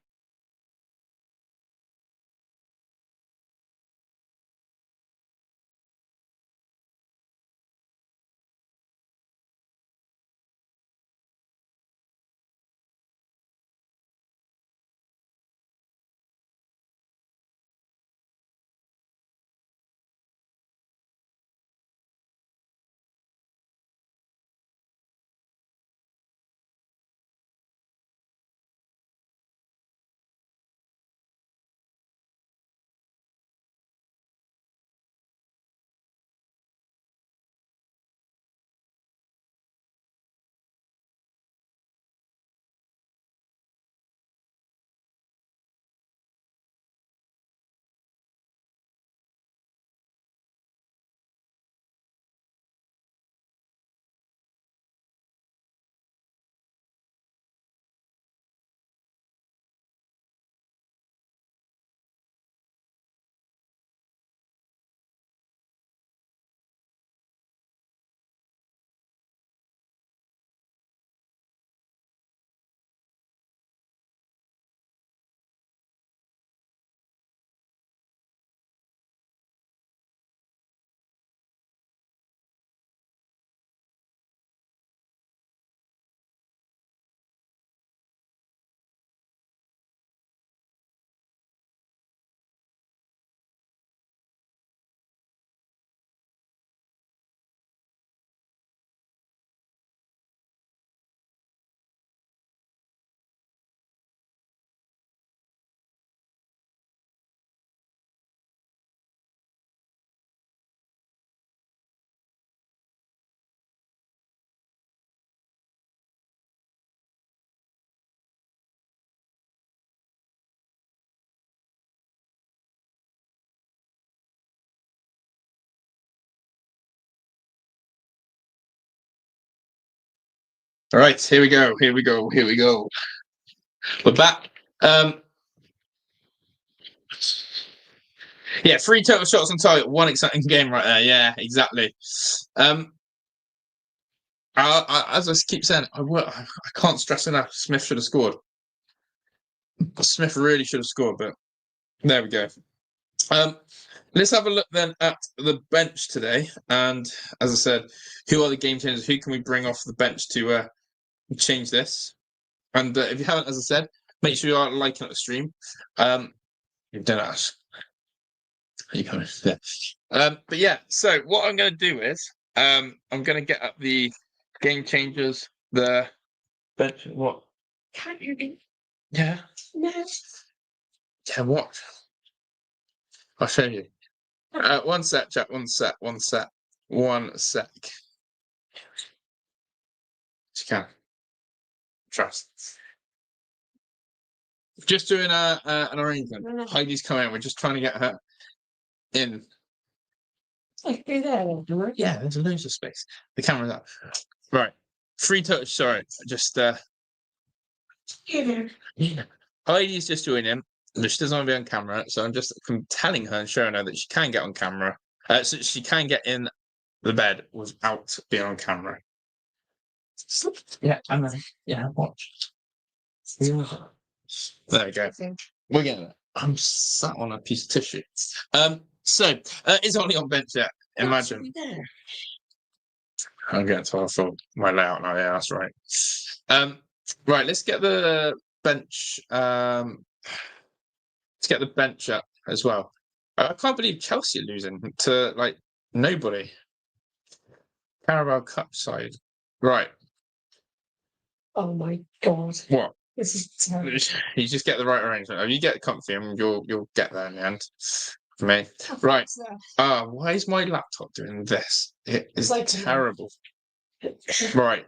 All right, here we go. Here we go. Here we go. We're back. Yeah, 3 total shots on target, 1 exciting game right there. Yeah, exactly. As I keep saying, I can't stress enough. Smith should have scored. Smith really should have scored, but there we go. Let's have a look then at the bench today. And as I said, who are the game changers? Who can we bring off the bench to change this? And if you haven't, as I said, make sure you are liking the stream. You've done us. You coming? Yeah. But yeah, so what I'm going to do is I'm going to get up the game changers, the bench. What? Can't you be? Yeah. No. Yeah, what? I'll show you. One sec, chat. One sec. One sec. One sec. She can. Trust. Just doing an arrangement. No. Heidi's coming. We're just trying to get her in. Like through there, then. Yeah, there's loads of space. The camera's up. Right. 3 touch. Sorry. Just Yeah. Heidi's just joining. She doesn't want to be on camera, so I'm just telling her and showing her that she can get on camera. So she can get in the bed without being on camera. Yeah, and then watch. There we go. We're getting it. I'm sat on a piece of tissue. So it's only on bench yet. Imagine. I'm getting to my layout now. Yeah, that's right. Right, let's get the bench. Let's get the bench up as well. I can't believe Chelsea are losing to like nobody. Carabao Cup side. Right. Oh my god. What? This is terrible. You just get the right arrangement. If you get comfy and you'll get there in the end. For me. Right. Why is my laptop doing this? It is like terrible. Right.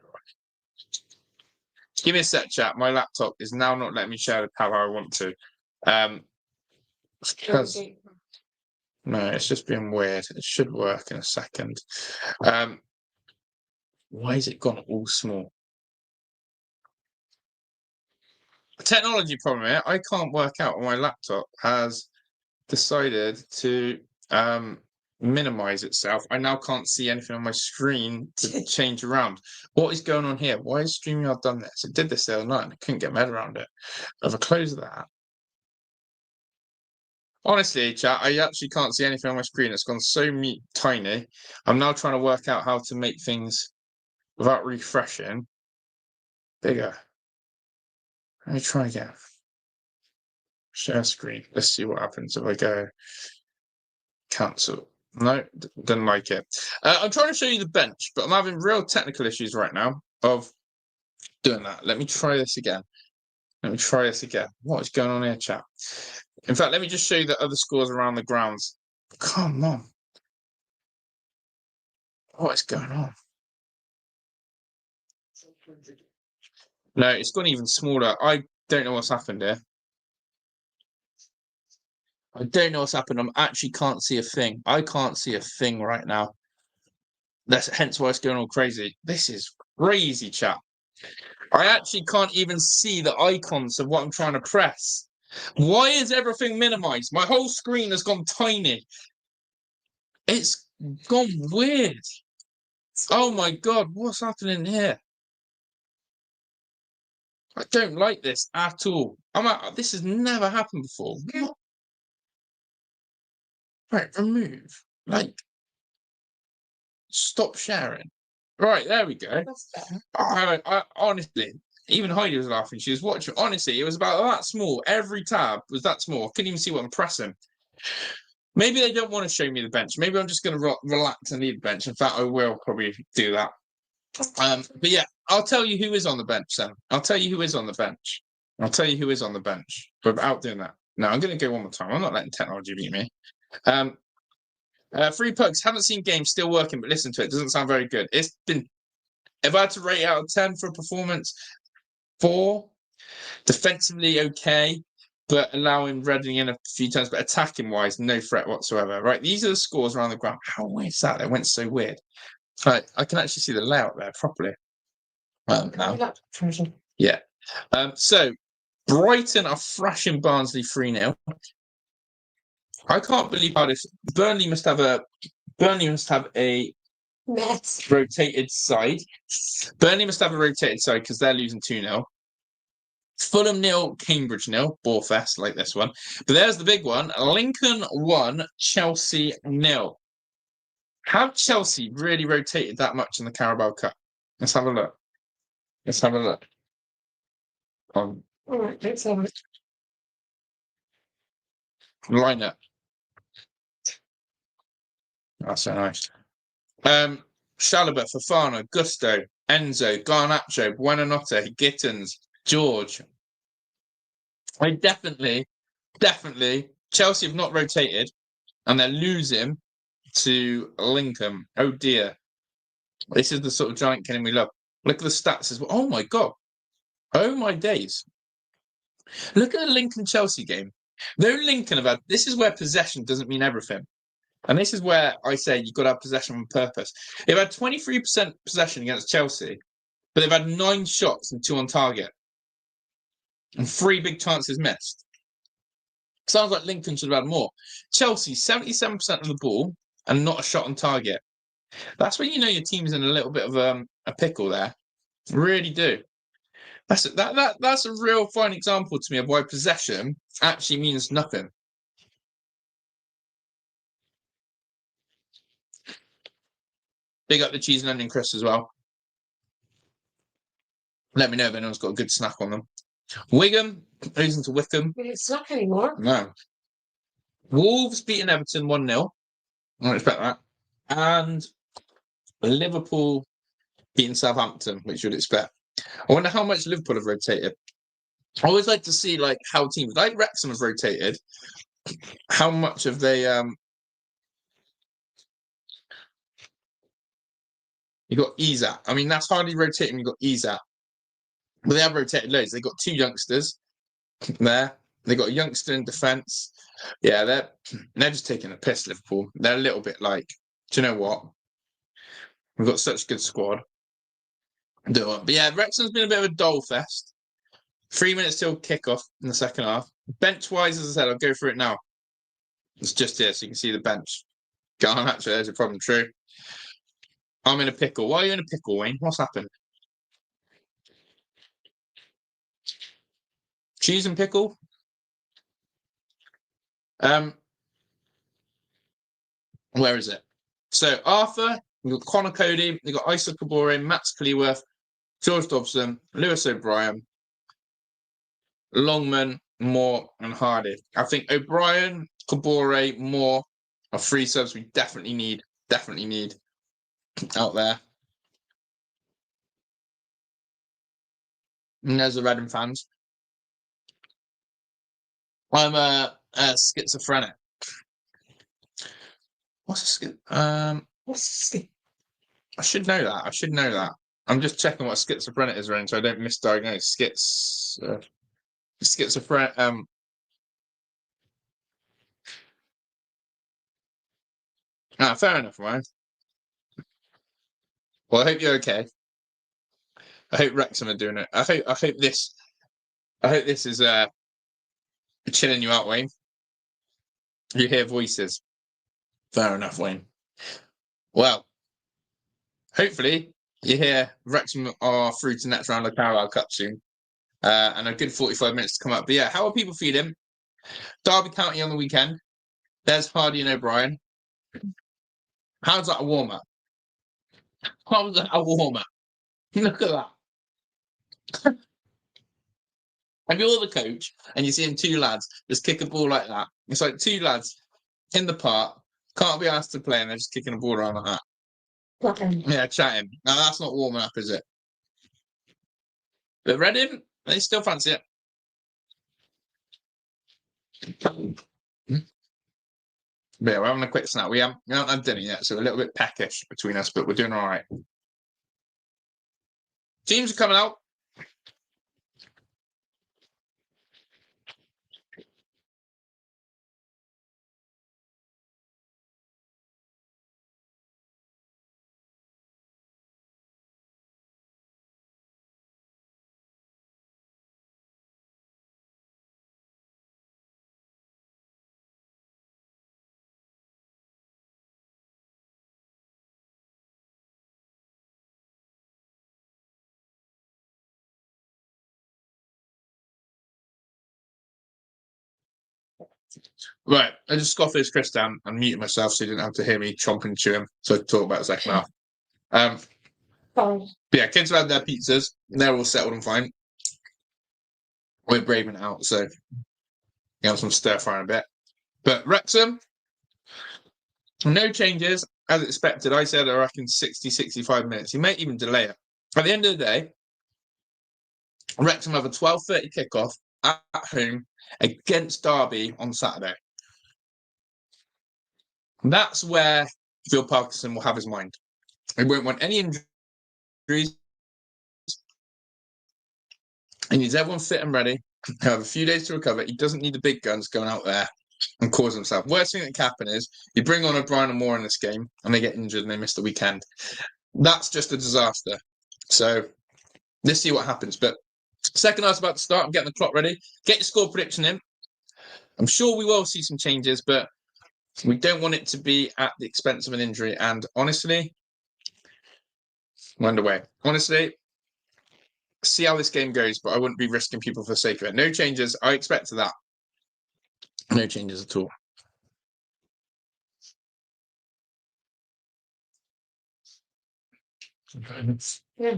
Give me a sec, chat. My laptop is now not letting me share the tab how I want to. Because no, it's just being weird. It should work in a second. Why is it gone all small? Technology problem here. I can't work out why my laptop has decided to minimize itself. I now can't see anything on my screen to change around. What is going on here? Why has StreamYard done this? It did this the other night and I couldn't get my head around it. If I close that. Honestly, chat, I actually can't see anything on my screen. It's gone so tiny. I'm now trying to work out how to make things without refreshing bigger. Let me try again. Share screen. Let's see what happens if I go cancel. No, didn't like it. I'm trying to show you the bench, but I'm having real technical issues right now of doing that. Let me try this again. What is going on here, chat? In fact, let me just show you the other scores around the grounds. Come on. What is going on? No, it's gone even smaller. I don't know what's happened here. I don't know what's happened. I actually can't see a thing. I can't see a thing right now. That's hence why it's going all crazy. This is crazy, chat. I actually can't even see the icons of what I'm trying to press. Why is everything minimized? My whole screen has gone tiny. It's gone weird. Oh my god, what's happening here? I don't like this at all. This has never happened before. What? Right, remove. Like, stop sharing. Right, there we go. That's better. I honestly, even Heidi was laughing. She was watching. Honestly, it was about that small. Every tab was that small. I couldn't even see what I'm pressing. Maybe they don't want to show me the bench. Maybe I'm just going to relax and leave the bench. In fact, I will probably do that. But yeah, I'll tell you who is on the bench then. I'll tell you who is on the bench without doing that. No, I'm going to go one more time. I'm not letting technology beat me. 3 pugs. Haven't seen games, still working, but listen to it. Doesn't sound very good. It's been, if I had to rate it out of 10 for a performance, 4. Defensively, okay, but allowing Reading in a few times, but attacking wise, no threat whatsoever. Right, these are the scores around the ground. How weird is that? They went so weird. Right, I can actually see the layout there properly. Now. Yeah. So Brighton are thrashing Barnsley 3-0. I can't believe how this Burnley must have a Mets. rotated side. Burnley must have a rotated side because they're losing 2-0. Fulham 0, Cambridge 0, Borefest like this one. But there's the big one. Lincoln 1, Chelsea 0. Have Chelsea really rotated that much in the Carabao Cup? Let's have a look. All right, let's have it. Lineup. That's so nice. Chalobah, Fofana, Gusto, Enzo, Garnacho, Buonanotte, Gittins, George. I definitely, Chelsea have not rotated, and they're losing to Lincoln. Oh dear. This is the sort of giant killing we love. Look at the stats as well. Oh my God. Oh my days. Look at the Lincoln-Chelsea game. Though Lincoln have had, this is where possession doesn't mean everything. And this is where I say you've got to have possession on purpose. They've had 23% possession against Chelsea, but they've had 9 shots and 2 on target. And 3 big chances missed. Sounds like Lincoln should have had more. Chelsea, 77% of the ball and not a shot on target. That's when you know your team's in a little bit of a pickle there. Really do. That's a real fine example to me of why possession actually means nothing. Big up the cheese and onion crisps as well. Let me know if anyone's got a good snack on them. Wigan losing to Wickham. We don't suck anymore. No. Wolves beating Everton 1-0. I don't expect that. And Liverpool beating Southampton, which you'd expect. I wonder how much Liverpool have rotated. I always like to see like how teams like Wrexham have rotated. How much have they you got Isak. I mean, that's hardly rotating. You got Isak. But they have rotated loads. They got 2 youngsters there. They got a youngster in defence. Yeah, they're just taking a piss, Liverpool. They're a little bit like, do you know what? We've got such a good squad. But yeah, Wrexham's been a bit of a dull fest. 3 minutes till kickoff in the second half. Bench-wise, as I said, I'll go through it now. It's just here, so you can see the bench. Garnacho, there's a problem. True. I'm in a pickle. Why are you in a pickle, Wayne? What's happened? Cheese and pickle? Where is it? So Arthur, you've got Connor Cody, you've got Isa Kabore, Max Cleworth, George Dobson, Lewis O'Brien, Longman, Moore, and Hardy. I think O'Brien, Kabore, Moore are 3 subs we definitely need out there. And there's the Reading fans. I'm a schizophrenic. What's a I should know that. I'm just checking what schizophrenic is, Ren, so I don't misdiagnose. Schizophrenic. Fair enough, right? Well, I hope you're okay. I hope Wrexham are doing it. I hope this is chilling you out, Wayne. You hear voices. Fair enough, Wayne. Well, hopefully you hear Wrexham are through to next round of the Carabao Cup soon. And a good 45 minutes to come up. But yeah, how are people feeling? Derby County on the weekend. There's Hardy and O'Brien. How's that a warm-up? How's that a warm-up? Look at that. If you're the coach and you're seeing 2 lads just kick a ball like that, it's like 2 lads in the park, can't be asked to play, and they're just kicking a ball around like that. Yeah, chatting. Now that's not warming up, is it? But Reading, they still fancy it. But yeah, we're having a quick snack. We haven't had dinner yet, so we're a little bit peckish between us, but we're doing all right. Teams are coming out. Right, I just scoffed as Chris down and muted myself so you didn't have to hear me chomping and chewing. So I could talk about the second half. Fine. But yeah, kids have had their pizzas. They're all settled and fine. We're braving it out, so you have some stir fry in a bit. But Wrexham, no changes as expected. I said I reckon 60, 65 minutes. He may even delay it. At the end of the day, Wrexham have a 12:30 kickoff at home against Derby on Saturday. That's where Phil Parkinson will have his mind. He won't want any injuries. He needs everyone fit and ready. He'll have a few days to recover. He doesn't need the big guns going out there and cause himself. Worst thing that can happen is you bring on O'Brien and Moore in this game and they get injured and they miss the weekend. That's just a disaster. So let's see what happens. But second half's about to start. I'm getting the clock ready. Get your score prediction in. I'm sure we will see some changes, but we don't want it to be at the expense of an injury. And honestly, we're underway. Honestly, see how this game goes, but I wouldn't be risking people for the sake of it. No changes. I expect that. No changes at all. Yeah.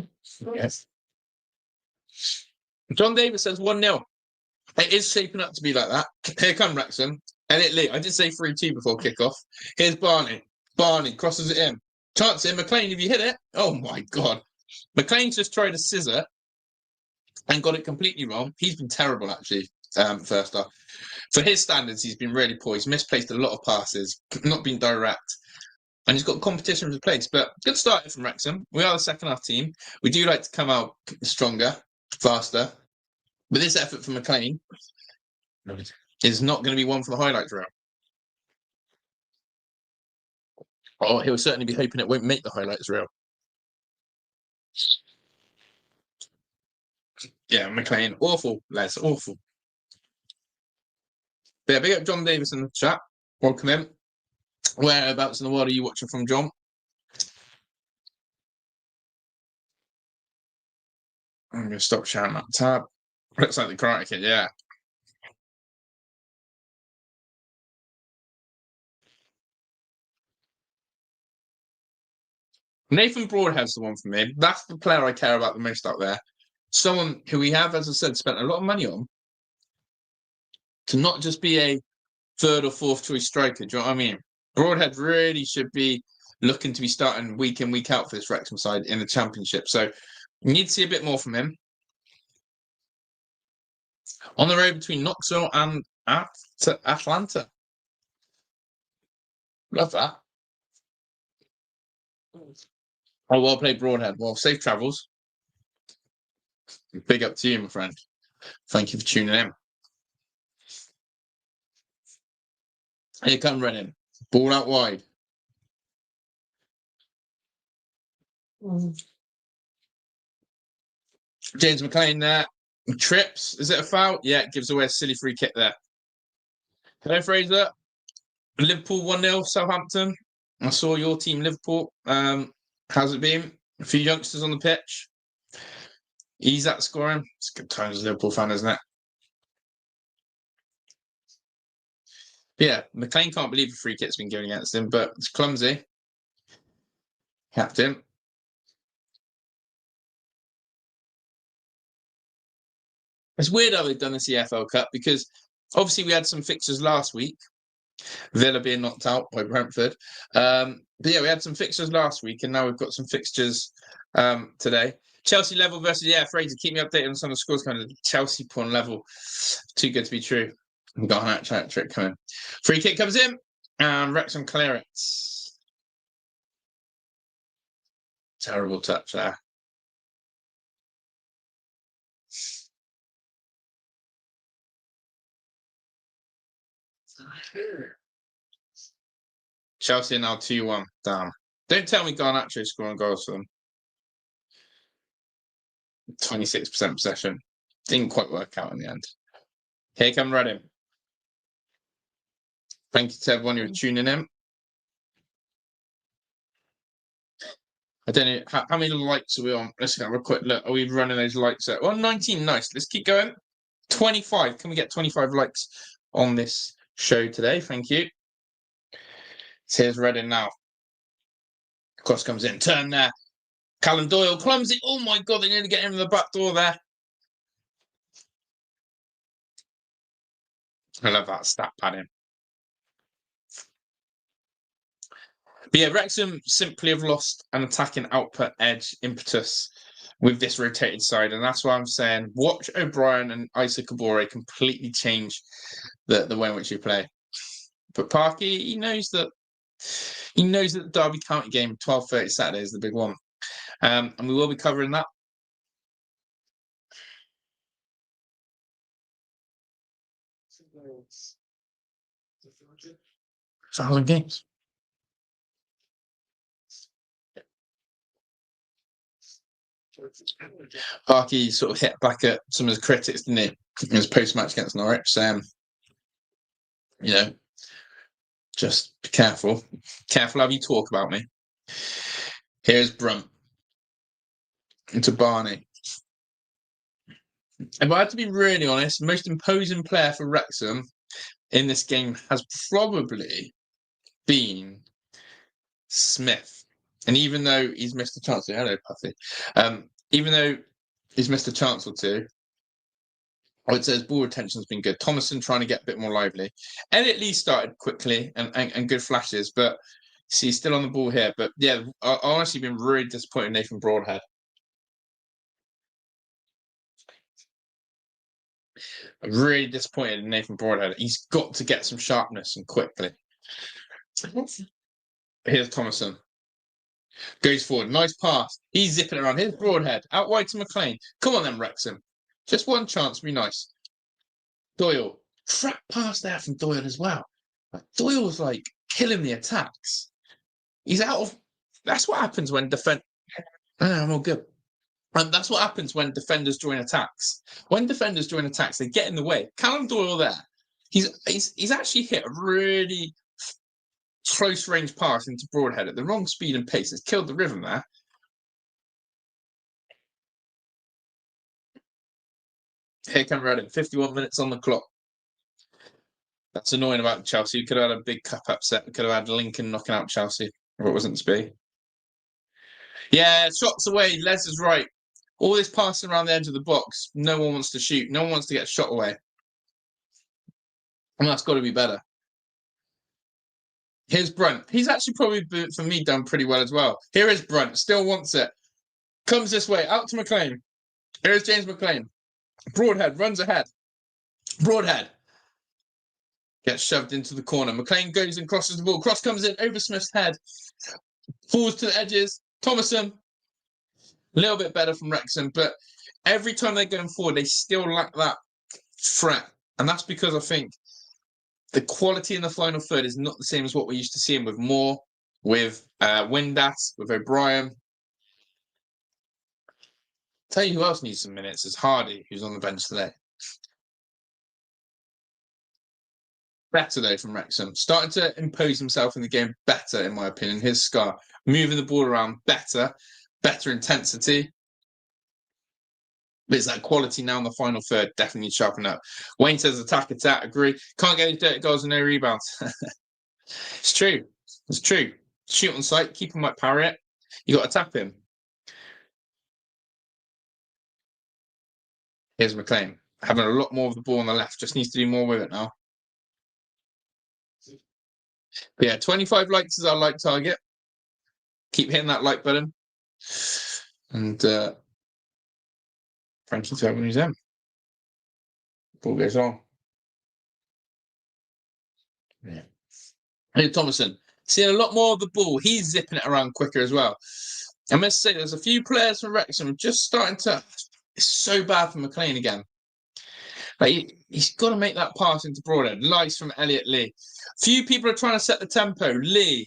Yes. John Davis says 1-0. It is shaping up to be like that. Here come Wrexham. Elliot Lee. I did say 3-2 before kickoff. Here's Barney. Barney crosses it in. Chance in. McLean, if you hit it. Oh my God. McLean's just tried a scissor and got it completely wrong. He's been terrible, actually, first half. For his standards, he's been really poor. He's misplaced a lot of passes, not been direct. And he's got competition for the place. But good start from Wrexham. We are the second half team. We do like to come out stronger, faster. But this effort from McLean is not going to be one for the highlights reel. Oh, he'll certainly be hoping it won't make the highlights reel. Yeah, McLean, awful, Les, awful. But yeah, big up John Davis in the chat. Welcome in. Whereabouts in the world are you watching from, John? I'm going to stop sharing that tab. Looks like the Karate Kid, yeah. Nathan Broadhead's the one for me. That's the player I care about the most out there. Someone who we have, as I said, spent a lot of money on to not just be a third or fourth choice striker. Do you know what I mean? Broadhead really should be looking to be starting week in, week out for this Wrexham side in the Championship. So you need to see a bit more from him. On the road between Knoxville and Atlanta. Love that. Oh, well played, Broadhead. Well, safe travels. Big up to you, my friend. Thank you for tuning in. Here come Reading. Ball out wide. James McLean there. Trips. Is it a foul? Yeah, it gives away a silly free kick there. Hello, Fraser. Liverpool 1-0, Southampton. I saw your team, Liverpool. How's it been? A few youngsters on the pitch. Ease that scoring. It's good times as a Liverpool fan, isn't it? Yeah, McLean can't believe the free kick's been given against him, but it's clumsy. Captain. It's weird how they've done this EFL Cup because obviously we had some fixtures last week. Villa being knocked out by Brentford. But yeah, we had some fixtures last week and now we've got some fixtures today. Chelsea level versus, yeah, Fraser, keep me updated on some of the scores coming. Chelsea pawn level. Too good to be true. We've got an hat trick coming. Free kick comes in and Wrexham clear it. Terrible touch there. Chelsea are now 2-1 down. Don't tell me Garnacho scoring goals for them. 26% possession. Didn't quite work out in the end. Here come Reading. Thank you to everyone who was tuning in. I don't know how many likes are we on. Let's have a quick look. Are we running those likes at? Well, 19. Nice. Let's keep going. 25. Can we get 25 likes on this show today. Thank you. So here's Reading now. Cross comes in, turn there. Callum Doyle, clumsy. Oh my God, they nearly get him in the back door there. I love that stat padding. But yeah, Wrexham simply have lost an attacking output edge impetus with this rotated side. And that's why I'm saying watch O'Brien and Isaac Kabore completely change the way in which you play. But Parky, he knows that the Derby County game, 12:30 Saturday, is the big one. And we will be covering that. 1,000 games. Parky sort of hit back at some of his critics, didn't he? In his post-match against Norwich, saying, just be careful. Careful how you talk about me. Here's Brunt into Barney. If I had to be really honest, the most imposing player for Wrexham in this game has probably been Smith. And even though he's missed a chance, hello, Puffy. Even though he's missed a chance or two, I would say his ball retention has been good. Thomason trying to get a bit more lively. Elliot Lee started quickly and good flashes, but see, he's still on the ball here. But yeah, I've honestly been really disappointed in Nathan Broadhead. I'm really disappointed in Nathan Broadhead. He's got to get some sharpness and quickly. Here's Thomason. Goes forward. Nice pass. He's zipping around. Here's Broadhead. Out wide to McLean. Come on then, Wrexham. Just one chance. Be nice. Doyle. Crap pass there from Doyle as well. Doyle's like killing the attacks. He's out of... That's what happens when I'm all good. And that's what happens when defenders join attacks. When defenders join attacks, they get in the way. Callum Doyle there. He's actually hit a really close range pass into Broadhead at the wrong speed and pace. It's killed the rhythm there. Here come Reading. 51 minutes on the clock. That's annoying about Chelsea. We could have had a big cup upset. We could have had Lincoln knocking out Chelsea, or it wasn't to be. Yeah, shots away. Les is right. All this passing around the edge of the box. No one wants to shoot. No one wants to get shot away. And that's got to be better. Here's Brunt. He's actually probably, for me, done pretty well as well. Here is Brunt. Still wants it. Comes this way. Out to McLean. Here's James McLean. Broadhead runs ahead. Broadhead gets shoved into the corner. McLean goes and crosses the ball. Cross comes in over Smith's head. Falls to the edges. Thomason. A little bit better from Wrexham, but every time they're going forward, they still lack that threat. And that's because I think the quality in the final third is not the same as what we're used to seeing with Moore, with Windass, with O'Brien. Tell you who else needs some minutes is Hardy, who's on the bench today. Better though from Wrexham. Starting to impose himself in the game better, in my opinion. His Scar. Moving the ball around better. Better intensity. But it's that quality now in the final third, definitely sharpen up. Wayne says attack, agree. Can't get any dirty goals and no rebounds. It's true. It's true. Shoot on sight, keep him like parry it. You got to tap him. Here's McLean. Having a lot more of the ball on the left. Just needs to do more with it now. But yeah, 25 likes is our like target. Keep hitting that like button. And thank you to everyone who's in. Ball goes on. Yeah. Hey, Thomason. Seeing a lot more of the ball. He's zipping it around quicker as well. I must say, there's a few players from Wrexham just starting to... It's so bad for McLean again. Like he's got to make that pass into Broadhead. Nice from Elliot Lee. Few people are trying to set the tempo. Lee,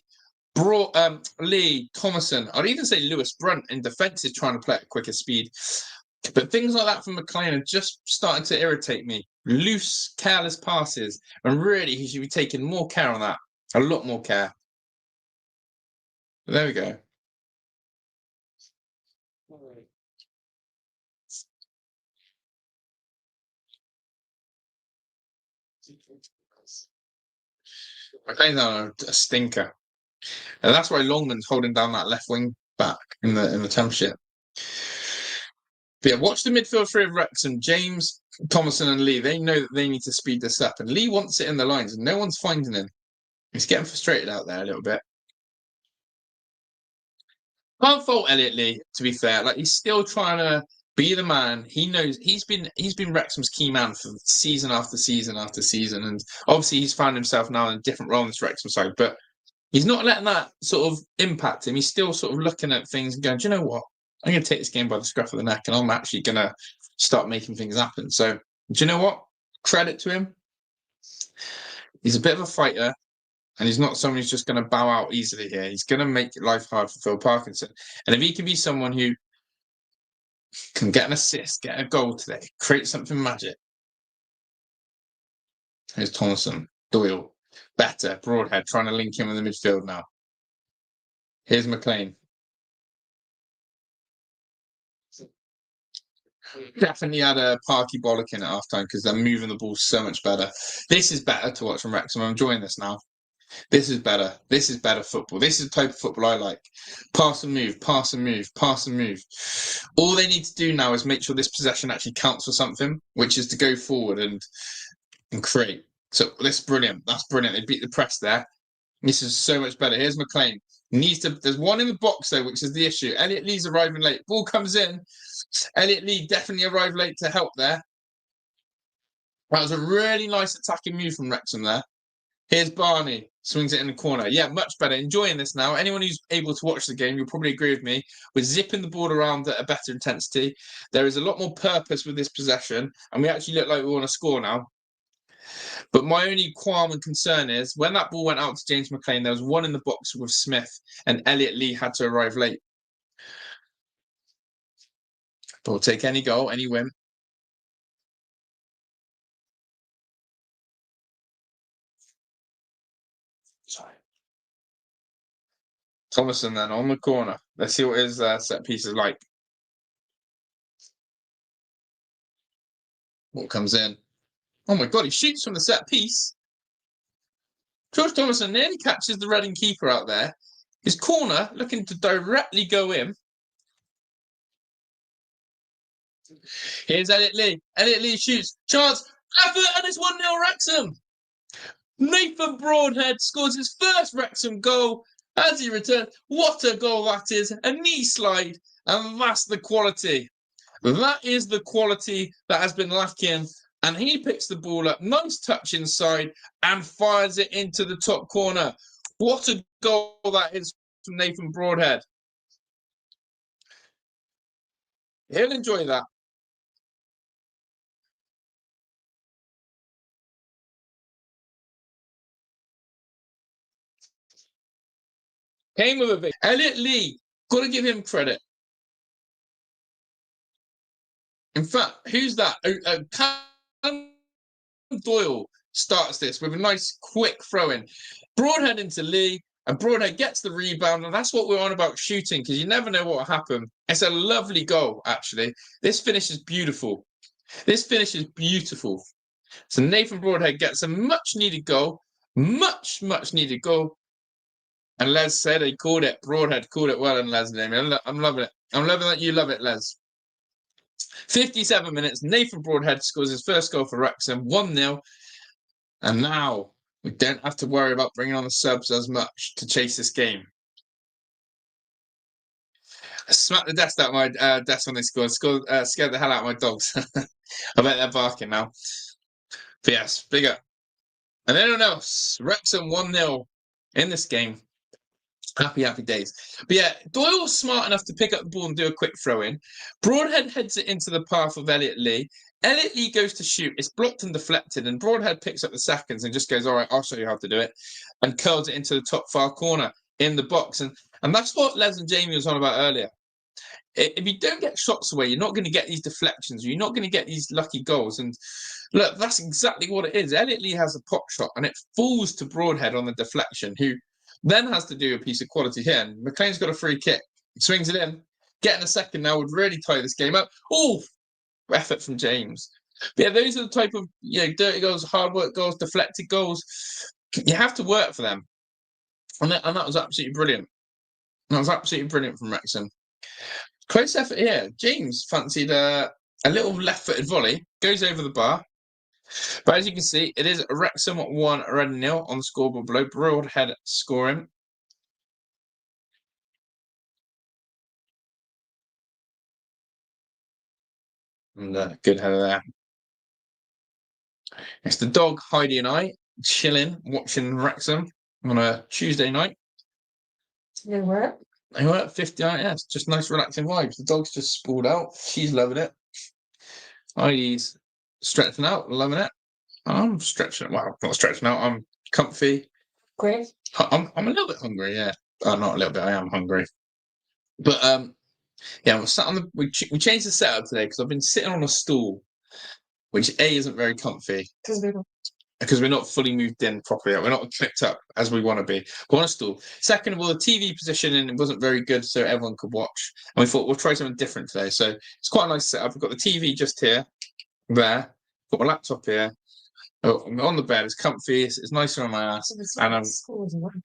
Thomason. I'd even say Lewis Brunt in defence is trying to play at quicker speed. But things like that from McLean are just starting to irritate me. Loose, careless passes. And really, he should be taking more care on that. A lot more care. But there we go. McLean's on a stinker. And that's why Longman's holding down that left wing back in the Championship. But yeah, watch the midfield three of Wrexham. James, Thomason and Lee, they know that they need to speed this up. And Lee wants it in the lines, and no one's finding him. He's getting frustrated out there a little bit. Can't fault Elliot Lee, to be fair. Like, he's still trying to be the man. He knows he's been Wrexham's key man for season after season after season. And obviously he's found himself now in a different role in this Wrexham side. But he's not letting that sort of impact him. He's still sort of looking at things and going, do you know what? I'm going to take this game by the scruff of the neck and I'm actually going to start making things happen. So, do you know what? Credit to him. He's a bit of a fighter and he's not someone who's just going to bow out easily here. He's going to make life hard for Phil Parkinson. And if he can be someone who can get an assist, get a goal today, create something magic. Here's Thomason, Doyle, better, Broadhead, trying to link him in the midfield now. Here's McLean. Definitely had a parky bollocking at half-time because they're moving the ball so much better. This is better to watch from Wrexham. I'm enjoying this now. This is better. This is better football. This is the type of football I like. Pass and move, pass and move, pass and move. All they need to do now is make sure this possession actually counts for something, which is to go forward and create. So this is brilliant. That's brilliant. They beat the press there. This is so much better. Here's McLean. There's one in the box though, which is the issue. Elliot Lee's arriving late. Ball comes in. Elliot Lee definitely arrived late to help there. That was a really nice attacking move from Wrexham there. Here's Barney. Swings it in the corner. Yeah, much better. Enjoying this now. Anyone who's able to watch the game, you'll probably agree with me. We're zipping the ball around at a better intensity. There is a lot more purpose with this possession. And we actually look like we want to score now. But my only qualm and concern is when that ball went out to James McLean, there was one in the box with Smith and Elliot Lee had to arrive late. But we'll take any goal, any win. Sorry. Thomason then on the corner. Let's see what his set piece is like. What comes in? Oh my God, he shoots from the set piece. George Thomason nearly catches the Reading keeper out there. His corner looking to directly go in. Here's Elliot Lee. Elliot Lee shoots. Chance. Effort, and it's 1-0 Wrexham. Nathan Broadhead scores his first Wrexham goal as he returns. What a goal that is. A knee slide. And that's the quality. That is the quality that has been lacking. And he picks the ball up. Nice touch inside and fires it into the top corner. What a goal that is from Nathan Broadhead. He'll enjoy that. Came with a big. Elliot Lee, got to give him credit. In fact, who's that? Callum Doyle starts this with a nice quick throw in. Broadhead into Lee, and Broadhead gets the rebound, and that's what we're on about shooting, because you never know what will happen. It's a lovely goal, actually. This finish is beautiful. This finish is beautiful. So Nathan Broadhead gets a much-needed goal. Much needed goal. And Les said he called it. Broadhead called it well, and Les named it. I'm loving it. I'm loving that you love it, Les. 57 minutes. Nathan Broadhead scores his first goal for Wrexham, 1-0. And now we don't have to worry about bringing on the subs as much to chase this game. I smacked the desk out of my desk when they scored. Scared the hell out of my dogs. I bet they're barking now. But yes, big up. And anyone else? Wrexham 1-0 in this game. Happy days. But yeah, Doyle was smart enough to pick up the ball and do a quick throw in. Broadhead heads it into the path of Elliot Lee. Elliot Lee goes to shoot. It's blocked and deflected, and Broadhead picks up the seconds and just goes, all right, I'll show you how to do it, and curls it into the top far corner in the box. And that's what Les and Jamie was on about earlier. If you don't get shots away, you're not going to get these deflections. You're not going to get these lucky goals. And look, that's exactly what it is. Elliot Lee has a pop shot, and it falls to Broadhead on the deflection, who then has to do a piece of quality here. And McLean's got a free kick. He swings it in. Getting a second now would really tie this game up. Oh, effort from James. But yeah, those are the type of dirty goals, hard work goals, deflected goals You have to work for them. And that was absolutely brilliant. That was absolutely brilliant from Wrexham. Close effort here. James fancied a little left-footed volley. Goes over the bar. But as you can see, it is Wrexham 1, Reading 0 on the scoreboard below. Broadhead scoring. And good header there. It's the dog, Heidi and I, chilling, watching Wrexham on a Tuesday night. They work. They work 59, yeah, it's just nice relaxing vibes. The dog's just spooled out. She's loving it. Heidi's stretching out, loving it. I'm stretching, well, not stretching out, I'm comfy. Great. I'm a little bit hungry, yeah. Oh, not a little bit, I am hungry. But yeah, we're sat on the we changed the setup today because I've been sitting on a stool, which A isn't very comfy. Because we're not fully moved in properly. We're not clipped up as we want to be. We're on a stool. Second of all, the TV positioning wasn't very good, so everyone could watch. And we thought we'll try something different today. So it's quite a nice setup. We've got the TV just here, there. Got my laptop here. I'm on the bed. It's comfy. It's nicer on my ass. And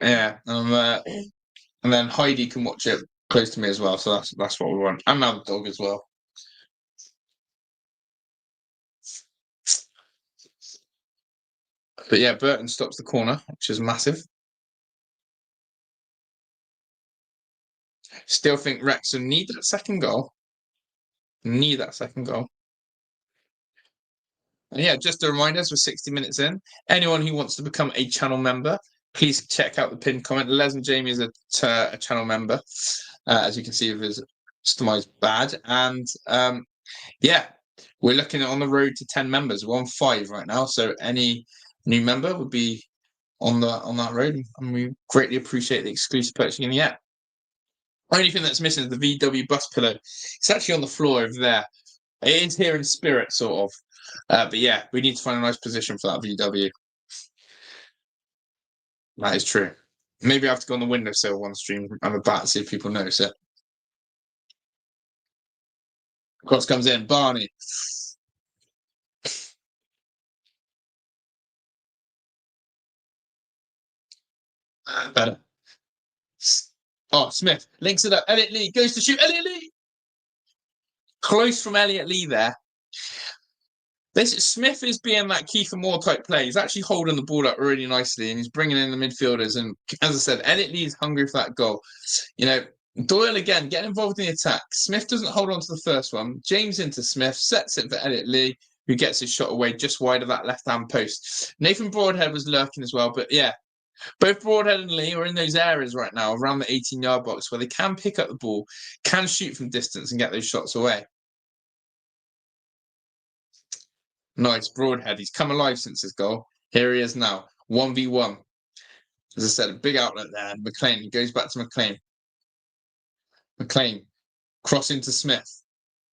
yeah. And then Heidi can watch it close to me as well. So that's what we want. And now the dog as well. But yeah, Burton stops the corner, which is massive. Still think Wrexham need that second goal. Need that second goal. And yeah, just a reminder, as we're 60 minutes in, anyone who wants to become a channel member, please check out the pinned comment. Les and Jamie is a channel member, as you can see with his customized badge. And yeah, we're looking on the road to 10 members. We're on 5 right now, so any new member would be on that road, and we greatly appreciate the exclusive purchasing in the app. Only thing that's missing is the VW bus pillow. It's actually on the floor over there. It is here in spirit, sort of. But yeah, we need to find a nice position for that VW. That is true. Maybe I have to go on the windowsill one stream. I'm about to see if people notice it. Cross comes in. Barney. Better. Oh, Smith links it up. Elliot Lee goes to shoot. Elliot Lee! Close from Elliot Lee there. Smith is being that Kiefer Moore type play. He's actually holding the ball up really nicely, and he's bringing in the midfielders. And as I said, Elliot Lee is hungry for that goal. You know, Doyle again getting involved in the attack. Smith doesn't hold on to the first one. James into Smith, sets it for Elliot Lee, who gets his shot away just wide of that left-hand post. Nathan Broadhead was lurking as well, but yeah, both Broadhead and Lee are in those areas right now around the 18-yard box where they can pick up the ball, can shoot from distance and get those shots away. Nice, Broadhead. He's come alive since his goal. Here he is now, 1v1. As I said, a big outlet there. McLean, he goes back to McLean. McLean, cross into Smith.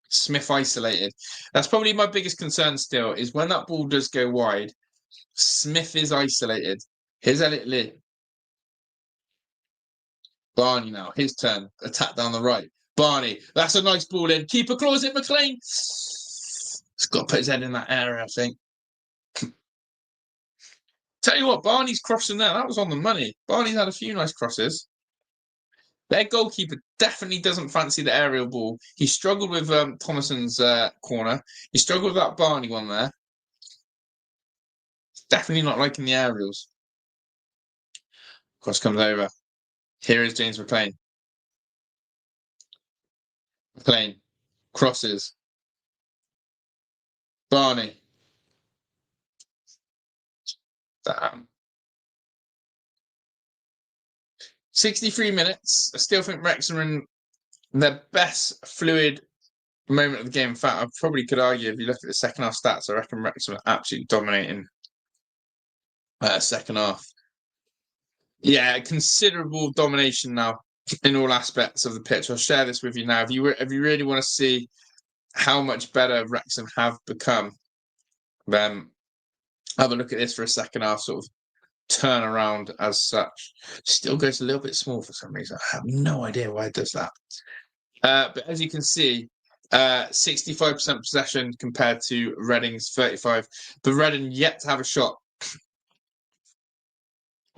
Smith isolated. That's probably my biggest concern still, is when that ball does go wide, Smith is isolated. Here's Elliot Lee. Barney now, his turn. Attack down the right. Barney, that's a nice ball in. Keeper claws it, McLean. He's got to put his head in that area, I think. Tell you what, Barney's crossing there. That was on the money. Barney's had a few nice crosses. Their goalkeeper definitely doesn't fancy the aerial ball. He struggled with Thomason's corner. He struggled with that Barney one there. Definitely not liking the aerials. Cross comes over. Here is James McLean. McLean crosses. Barney. Damn. 63 minutes. I still think Wrexham are in their best fluid moment of the game. In fact, I probably could argue if you look at the second half stats, I reckon Wrexham are absolutely dominating second half. Yeah, considerable domination now in all aspects of the pitch. I'll share this with you now. If you really want to see how much better Wrexham have become, then have a look at this for a second half sort of turn around as such. Still goes a little bit small for some reason. I have no idea why it does that. But as you can see, 65% possession compared to Reading's 35%. But Reading yet to have a shot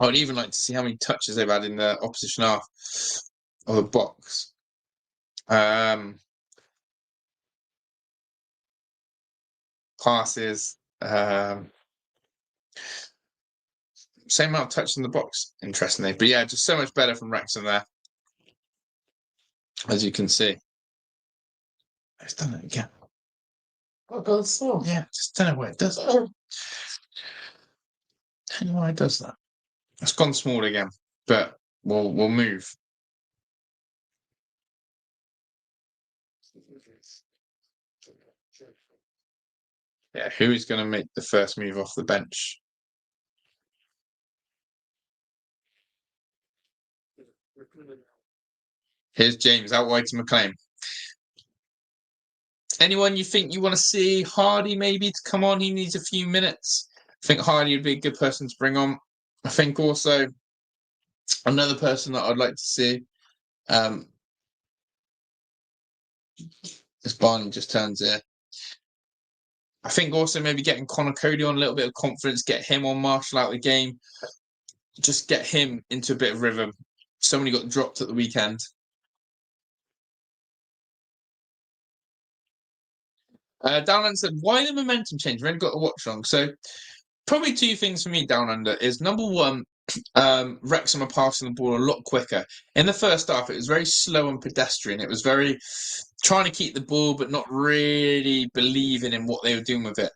I would even like to see how many touches they've had in the opposition half of the box. Passes. Same amount of touches in the box, interestingly. But yeah, just so much better from Wrexham there, as you can see. It's done it again. Yeah, just don't know why it does that. Don't know why it does that. It's gone small again, but we'll move. Yeah, who is going to make the first move off the bench? Here's James out wide to McLean. Anyone you think you want to see? Hardy maybe to come on. He needs a few minutes. I think Hardy would be a good person to bring on. I think also another person that I'd like to see. As Barney just turns here. I think also maybe getting Connor Cody on a little bit of confidence, get him on, Marshall out of the game. Just get him into a bit of rhythm. Somebody got dropped at the weekend. Down Under said, why the momentum change? We only got a watch long. So probably two things for me down under is number one, Wrexham are passing the ball a lot quicker. In the first half, it was very slow and pedestrian. It was very trying to keep the ball, but not really believing in what they were doing with it.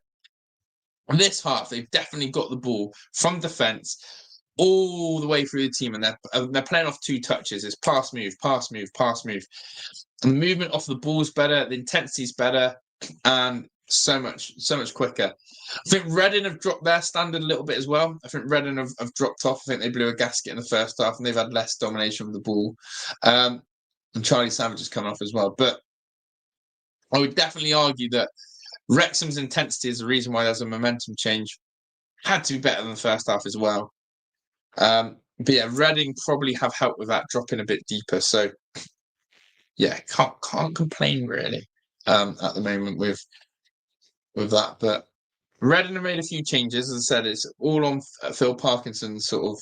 In this half, they've definitely got the ball from defence all the way through the team, and they're playing off two touches. It's pass, move, pass, move, pass, move. And the movement off the ball is better, the intensity is better, and so much quicker. I think Reading have dropped their standard a little bit as well. I think Reading have dropped off. I think they blew a gasket in the first half, and they've had less domination of the ball. And Charlie Savage is coming off as well. But I would definitely argue that Wrexham's intensity is the reason why there's a momentum change. Had to be better than the first half as well. But yeah, Reading probably have helped with that, dropping a bit deeper. So yeah, can't complain really at the moment with that. But Reading have made a few changes. As I said, it's all on Phil Parkinson's sort of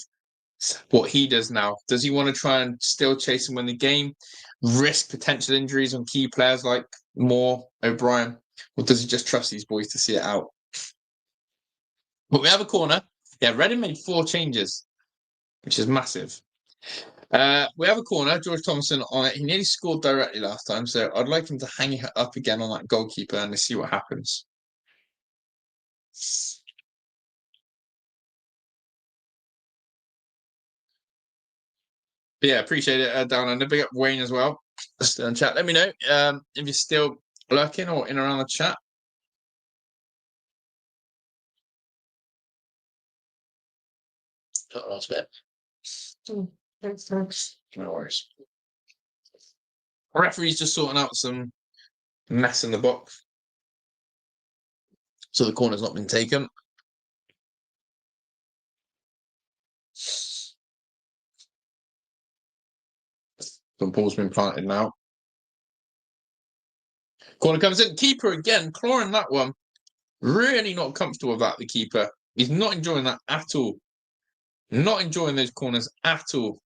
what he does now. Does he want to try and still chase and win the game, risk potential injuries on key players like Moore, O'Brien, or does he just trust these boys to see it out? But we have a corner. Yeah, Reading made 4 changes, which is massive. We have a corner, George Thompson on it. He nearly scored directly last time, so I'd like him to hang it up again on that goalkeeper and see what happens. But yeah, appreciate it, Down Under. Big up Wayne as well. Still in chat. Let me know if you're still lurking or in around the chat. Last bit. Thanks. No worries. Referee's just sorting out some mess in the box. So the corner's not been taken. The ball's been planted now. Corner comes in. Keeper again, clawing that one. Really not comfortable with that, the keeper. He's not enjoying that at all. Not enjoying those corners at all.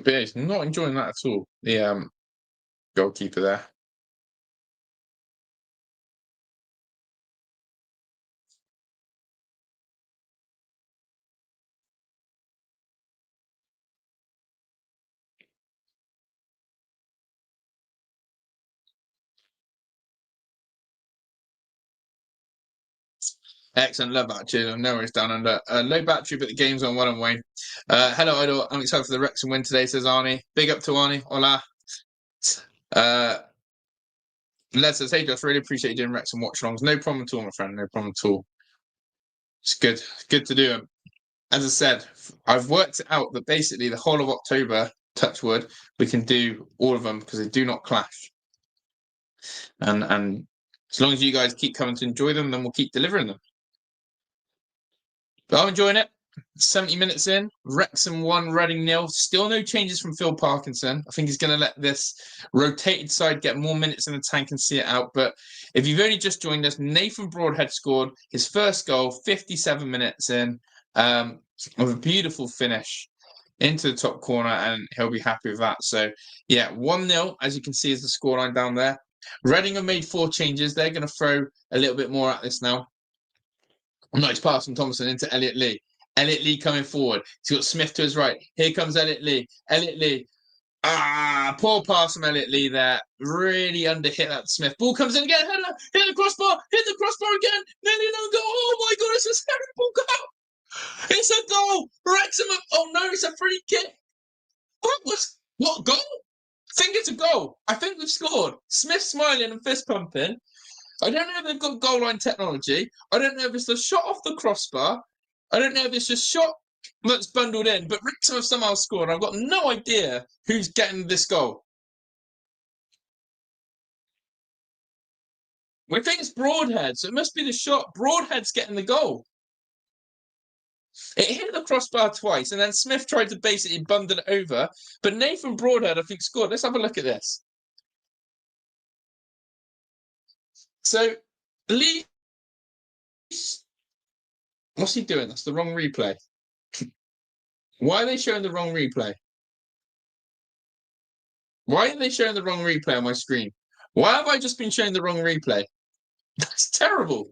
But yeah, he's not enjoying that at all, the goalkeeper there. Excellent, love that too. No worries, Down Under. Low battery, but the game's on. Well done, Wayne. Hello, Idol. I'm excited for the Wrexham win today, says Arnie. Big up to Arnie. Hola. Les says, hey, Josh, really appreciate you doing Wrexham watch-alongs. No problem at all, my friend. No problem at all. It's good. It's good to do them. As I said, I've worked it out that basically the whole of October touch wood, we can do all of them because they do not clash. And as long as you guys keep coming to enjoy them, then we'll keep delivering them. But I'm enjoying it. 70 minutes in, Wrexham 1, Reading 0. Still no changes from Phil Parkinson. I think he's going to let this rotated side get more minutes in the tank and see it out. But if you've only just joined us, Nathan Broadhead scored his first goal 57 minutes in with a beautiful finish into the top corner, and he'll be happy with that. So, yeah, 1-0, as you can see, is the scoreline down there. Reading have made 4 changes. They're going to throw a little bit more at this now. Nice pass from Thompson into Elliot Lee. Elliot Lee coming forward. He's got Smith to his right. Here comes Elliot Lee. Elliot Lee. Poor pass from Elliot Lee there. Really under-hit that Smith. Ball comes in again. Hit the crossbar. Hit the crossbar again. Nearly no goal. Oh my God, it's a terrible goal. It's a goal. Wrexham. Oh no, it's a free kick. What goal? I think it's a goal. I think we've scored. Smith smiling and fist pumping. I don't know if they've got goal line technology. I don't know if it's a shot off the crossbar. I don't know if it's a shot that's bundled in, but Wrexham have somehow scored. I've got no idea who's getting this goal. We think it's Broadhead, so it must be the shot. Broadhead's getting the goal. It hit the crossbar twice, and then Smith tried to basically bundle it over. But Nathan Broadhead, I think, scored. Let's have a look at this. So, Lee, what's he doing? That's the wrong replay. Why are they showing the wrong replay? Why are they showing the wrong replay on my screen? Why have I just been showing the wrong replay? That's terrible.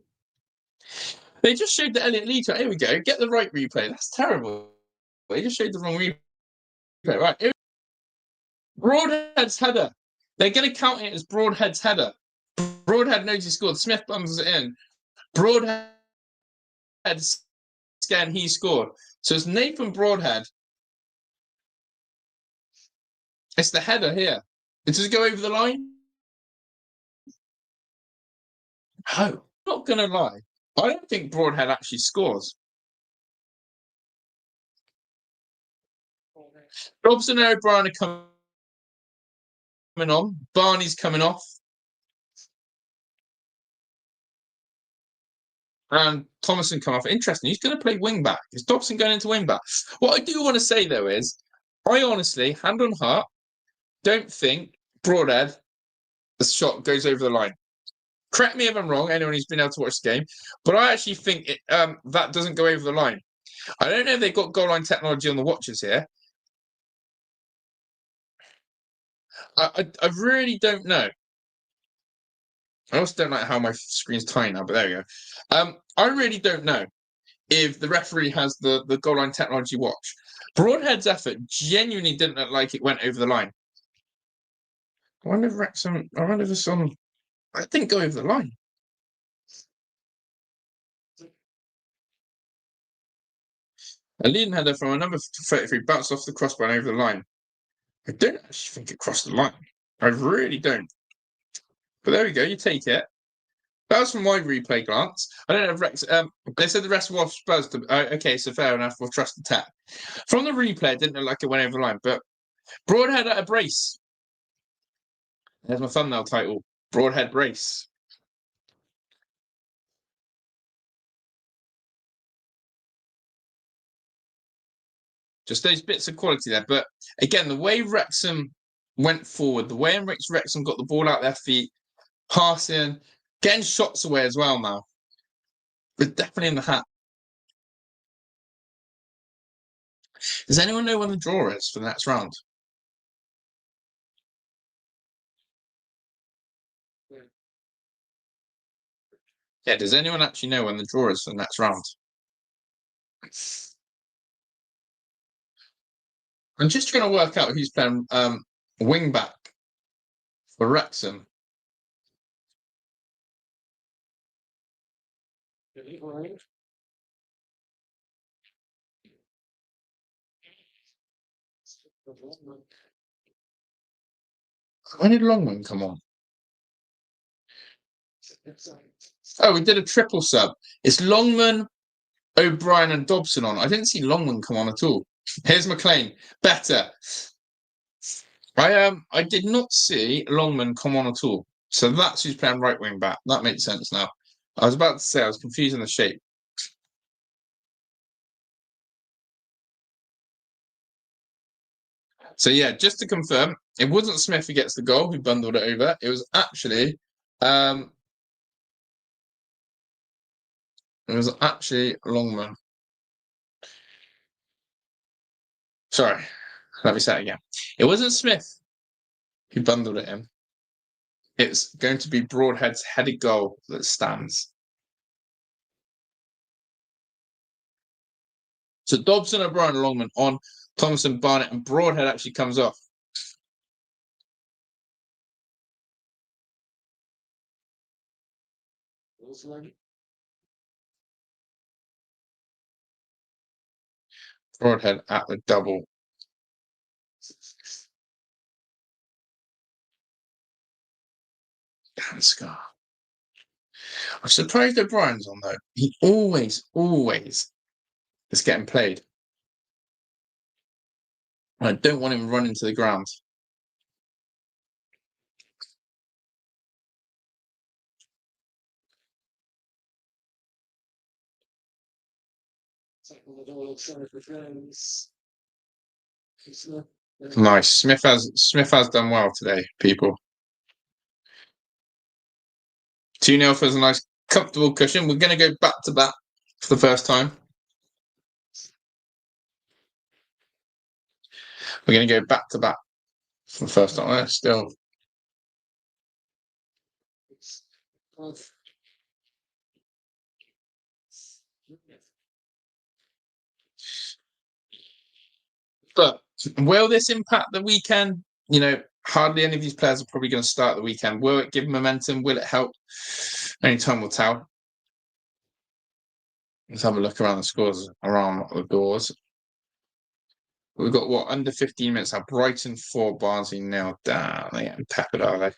They just showed the Elliot Lee. Here we go. Get the right replay. That's terrible. They just showed the wrong replay. Right. Broadhead's header. They're going to count it as Broadhead's header. Broadhead knows he scored. Smith bums it in. Broadhead scan, he scored. So it's Nathan Broadhead. It's the header here. Does it go over the line? No, I'm not going to lie. I don't think Broadhead actually scores. Dobson and O'Brien are coming on. Barney's coming off. And Thomason come off. Interesting. He's going to play wing back. Is Dobson going into wing back? What I do want to say, though, is I honestly, hand on heart, don't think Broadhead, the shot goes over the line. Correct me if I'm wrong, anyone who's been able to watch the game, but I actually think that doesn't go over the line. I don't know if they've got goal line technology on the watches here. I really don't know. I also don't like how my screen's tiny now, but there you go. I really don't know if the referee has the goal line technology watch. Broadhead's effort genuinely didn't look like it went over the line. I wonder if Wrexham, I wonder if it's on. I didn't go over the line. A leading header from a number 33 bounced off the crossbar and over the line. I don't actually think it crossed the line. I really don't. But there we go. You take it. That was from my replay glance. I don't know if Rex. They said the rest was Spurs. Okay, so fair enough. We'll trust the tap. From the replay, it didn't look like it went over the line. But Broadhead at a brace. There's my thumbnail title. Broadhead brace. Just those bits of quality there. But again, the way Wrexham went forward, the way in which Wrexham got the ball out their feet, passing, getting shots away as well now. They're definitely in the hat. Does anyone know when the draw is for the next round? Yeah, does anyone actually know when the draw is for the next round? I'm just trying to work out who's playing wing back for Wrexham. When did Longman come on? Oh, we did a triple sub. It's Longman, O'Brien, and Dobson on. I didn't see Longman come on at all. Here's McLean. Better. I did not see Longman come on at all. So that's who's playing right wing back. That makes sense now. I was about to say I was confusing the shape. So yeah, just to confirm, it wasn't Smith who gets the goal, who bundled it over. It was actually Longman. Sorry, let me say it again. It wasn't Smith who bundled it in. It's going to be Broadhead's headed goal that stands. So Dobson, O'Brien, Longman on, Thompson, Barnett, and Broadhead actually comes off. Broadhead at the double. Damn scar. I'm surprised O'Brien's on though. He always is getting played. I don't want him running to the ground. Nice. Smith has done well today, people. 2-0 for a nice comfortable cushion. We're going to go back to back for the first time. We're going to go back to back for the first time. Still. But will this impact the weekend? You know, hardly any of these players are probably going to start the weekend. Will it give momentum? Will it help? Only time will tell. Let's have a look around the scores around the doors. We've got what, under 15 minutes now. Brighton 4, Barnsley 0. Damn, they getting peppered, are they?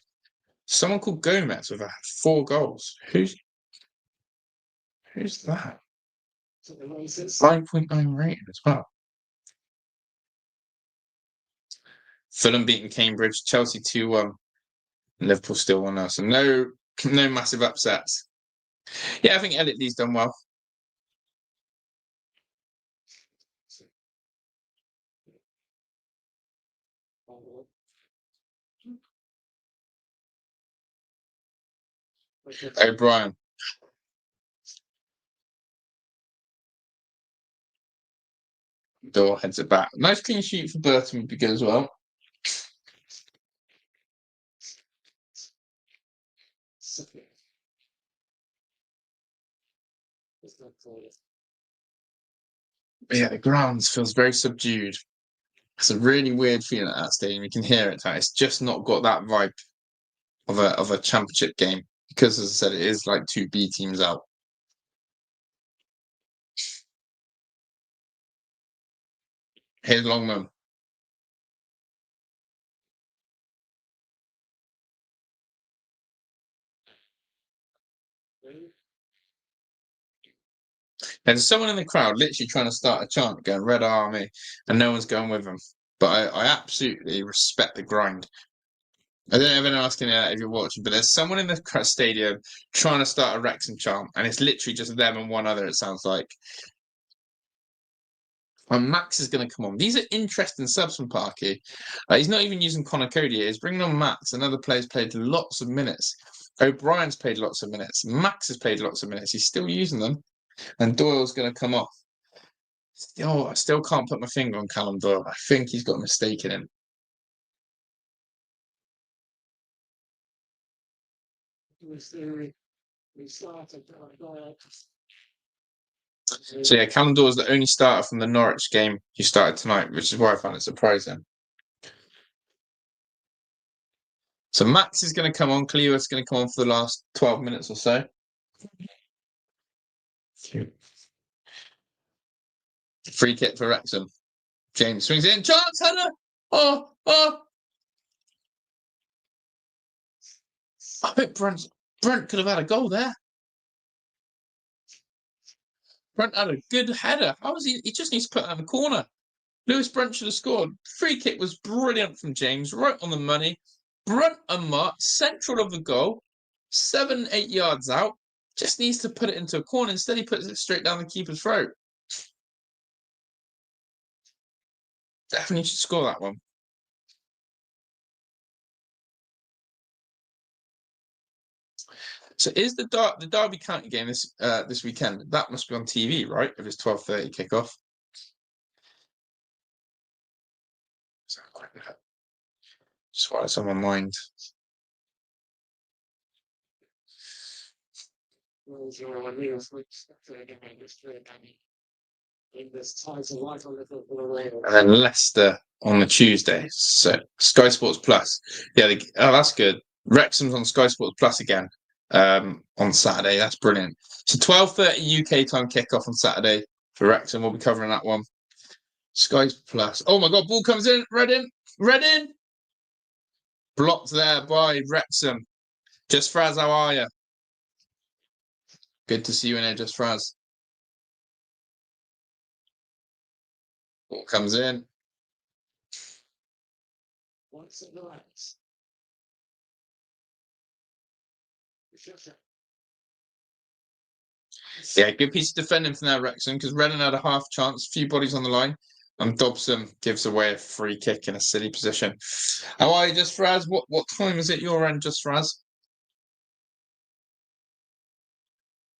Someone called Gomez with 4 goals. Who's that? 5.9 rating as well. Fulham beating Cambridge, Chelsea 2-1. Liverpool still 1-0. So no massive upsets. Yeah, I think Elliot Lee's done well. O'Brien. Door heads it back. Nice clean sheet for Burton would be good as well. But yeah, the ground feels very subdued. It's a really weird feeling at that stadium. You can hear it. It's just not got that vibe of a championship game because, as I said, it is like 2 B teams out. Here's Longman. There's someone in the crowd literally trying to start a chant going Red Army, and no one's going with them. But I absolutely respect the grind. I don't know if anyone's asking if you're watching, but there's someone in the stadium trying to start a Wrexham chant, and it's literally just them and one other, it sounds like. And Max is going to come on. These are interesting subs from Parky. He's not even using Connor Cody here. He's bringing on Max, and other players played lots of minutes. O'Brien's played lots of minutes. Max has played lots of minutes. He's still using them. And Doyle's going to come off. I still can't put my finger on Callum Doyle. I think he's got a mistake in him. So yeah, Callum Doyle is the only starter from the Norwich game who started tonight, which is why I found it surprising. So Max is going to come on. Cleo is going to come on for the last 12 minutes or so. Free kick for Wrexham. James swings in. Chance, header. Oh. I think Brent could have had a goal there. Brent had a good header. How was he? He just needs to put it in the corner. Lewis Brunt should have scored. Free kick was brilliant from James, right on the money. Brunt unmarked, central of the goal, 7-8 yards out. Just needs to put it into a corner. Instead, he puts it straight down the keeper's throat. Definitely should score that one. So is the Derby County game this weekend? That must be on TV, right? If it's 12:30 kickoff. Just while it's on my mind. And then Leicester on the Tuesday. So Sky Sports Plus. Yeah, that's good. Wrexham's on Sky Sports Plus again on Saturday. That's brilliant. So 12:30 UK time kickoff on Saturday for Wrexham. We'll be covering that one. Sky Plus. Oh my God, ball comes in. Reading. Blocked there by Wrexham. Just Fraz, how are you? Good to see you in there, Just Fraz. Ball comes in. Yeah, good piece of defending from there, Wrexham, because Reading had a half chance, few bodies on the line, and Dobson gives away a free kick in a silly position. How are you, Just Fraz? What time is it your end, Just Fraz?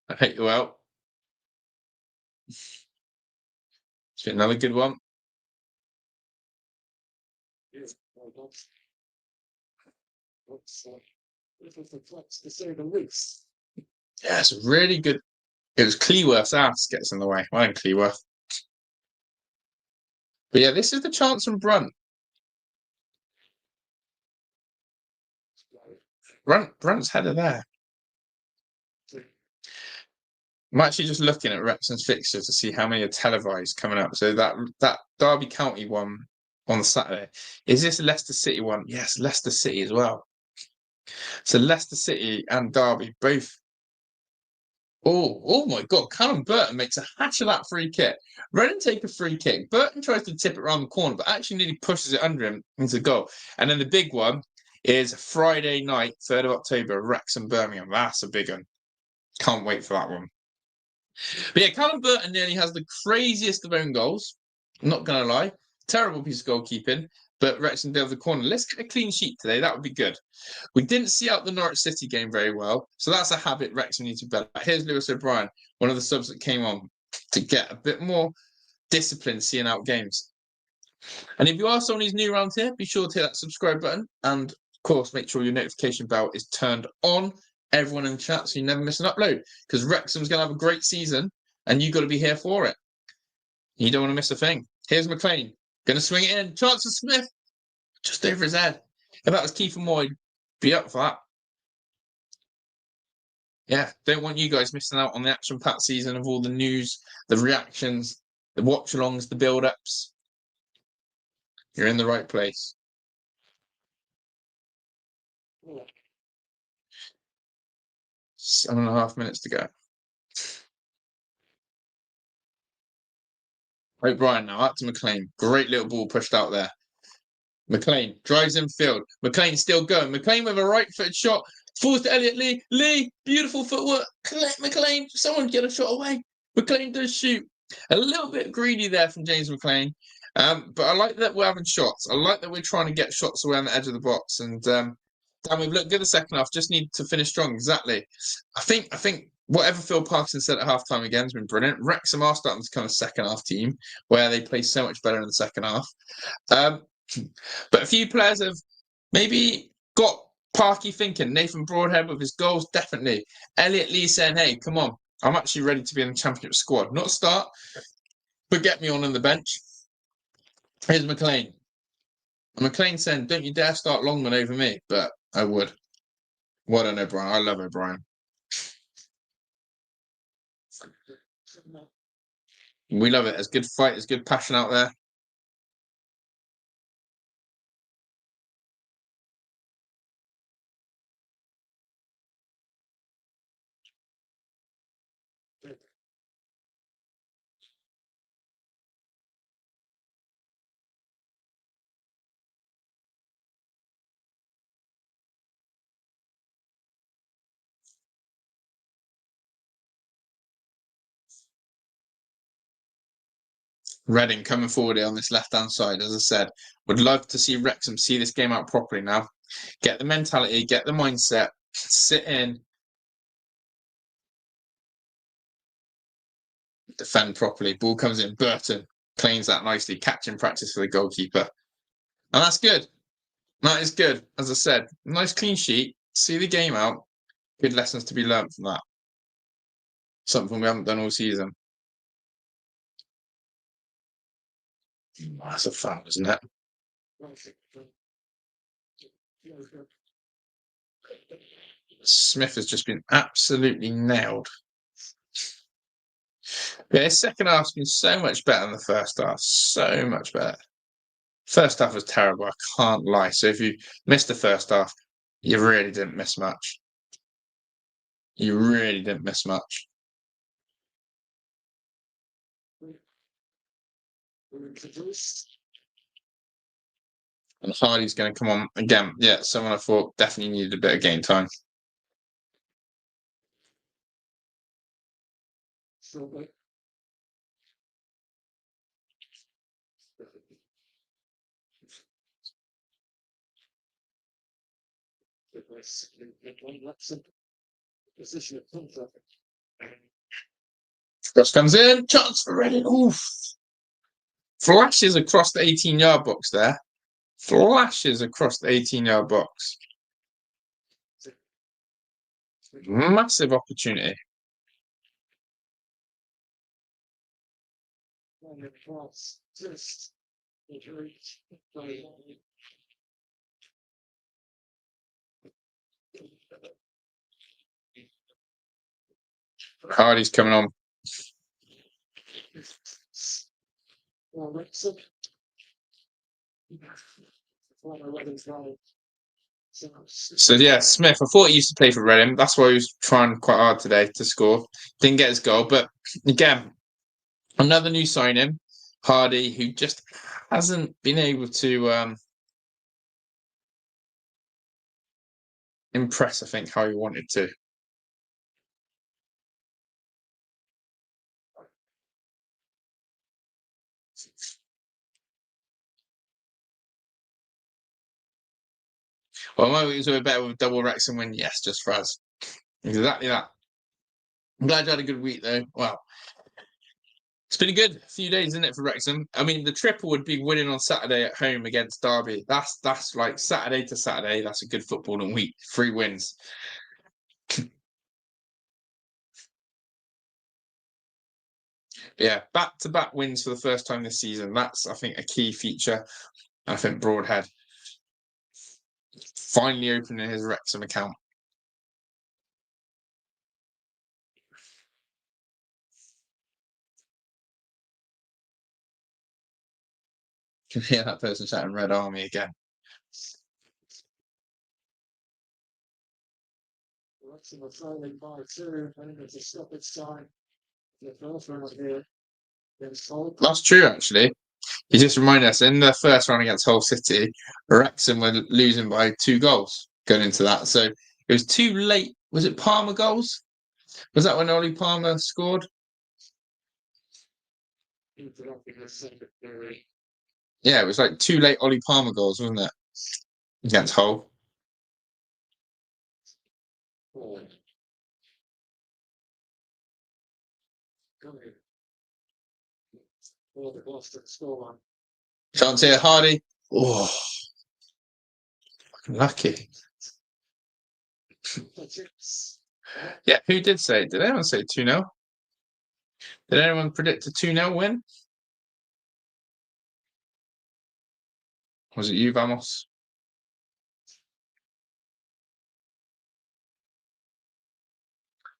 I hate you out. It's been another good one. Yeah, it's really good. It was Cleworth's ass gets in the way. Well, Cleworth. But yeah, this is the chance from Brunt. Brunt's header there. I'm actually just looking at Wrexham's fixtures to see how many are televised coming up. So that Derby County one on Saturday. Is this a Leicester City one? Yes, Leicester City as well. So Leicester City and Derby both. Oh my God! Callum Burton makes a hatch of that free kick. Reading take a free kick. Burton tries to tip it around the corner, but actually nearly pushes it under him into goal. And then the big one is Friday night, 3rd of October, Wrexham Birmingham. That's a big one. Can't wait for that one. But yeah, Callum Burton nearly has the craziest of own goals. I'm not going to lie. Terrible piece of goalkeeping. But Wrexham did have the corner. Let's get a clean sheet today. That would be good. We didn't see out the Norwich City game very well. So that's a habit Wrexham needs to better. Here's Lewis O'Brien, one of the subs that came on to get a bit more discipline seeing out games. And if you are someone who's new around here, be sure to hit that subscribe button. And of course, make sure your notification bell is turned on. Everyone in the chat so you never miss an upload. Because Wrexham's going to have a great season and you've got to be here for it. You don't want to miss a thing. Here's McLean. Going to swing it in. Chance for Smith. Just over his head. If that was Kiefer Moore, I'd be up for that. Yeah, don't want you guys missing out on the action-packed season of all the news, the reactions, the watch-alongs, the build-ups. You're in the right place. Yeah. 7.5 minutes to go. O'Brien now, out to McLean. Great little ball pushed out there. McLean drives in field. McLean still going. McLean with a right-footed shot. Falls to Elliot Lee. Lee, beautiful footwork. McLean, someone get a shot away. McLean does shoot. A little bit greedy there from James McLean. But I like that we're having shots. I like that we're trying to get shots away on the edge of the box. And Dan, we've looked good the second half. Just need to finish strong. Exactly. I think whatever Phil Parkinson said at halftime again has been brilliant. Wrexham are starting to become a second half team where they play so much better in the second half. But a few players have maybe got Parky thinking. Nathan Broadhead with his goals, definitely. Elliot Lee saying, hey, come on, I'm actually ready to be in the championship squad. Not start, but get me on the bench. Here's McLean. McLean saying, don't you dare start Longman over me, but I would. Well done, O'Brien. I love O'Brien. We love it. There's good fight. There's good passion out there. Reading coming forward here on this left-hand side, as I said. Would love to see Wrexham see this game out properly now. Get the mentality, get the mindset, sit in, defend properly. Ball comes in, Burton cleans that nicely, catching practice for the goalkeeper. And that's good. That is good. As I said, nice clean sheet. See the game out. Good lessons to be learned from that. Something we haven't done all season. That's a foul, isn't it? Smith has just been absolutely nailed. Yeah, his second half's been so much better than the first half. So much better. First half was terrible, I can't lie. So if you missed the first half, you really didn't miss much. You really didn't miss much. And Hardy's going to come on again. Yeah, someone I thought definitely needed a bit of game time. Cross comes in, chance for Reading. Oof. Flashes across the 18-yard box there. Flashes across the 18-yard box. Massive opportunity. Hardy's coming on. So yeah, Smith, I thought he used to play for Reading. That's why he was trying quite hard today to score. Didn't get his goal, but again, another new signing, Hardy, who just hasn't been able to impress, I think, how he wanted to. Well, maybe it was better with double Wrexham win. Yes, just for us. Exactly that. I'm glad you had a good week, though. Well, it's been a good few days, isn't it, for Wrexham? I mean, the triple would be winning on Saturday at home against Derby. That's like Saturday to Saturday. That's a good footballing week. 3 wins. Yeah, back-to-back wins for the first time this season. That's, I think, a key feature. I think Broadhead finally opening his Wrexham account. Can hear that person shouting Red Army again. That's true, actually. You just reminded us in the first round against Hull City, Wrexham were losing by 2 goals going into that. So it was too late. Was it Palmer goals? Was that when Ollie Palmer scored? Yeah, it was like 2 late Ollie Palmer goals, wasn't it? Against Hull. Chance here, Hardy. Oh, lucky. Yeah, who did say it? Did anyone say 2-0? Did anyone predict a 2-0 win? Was it you, Vamos?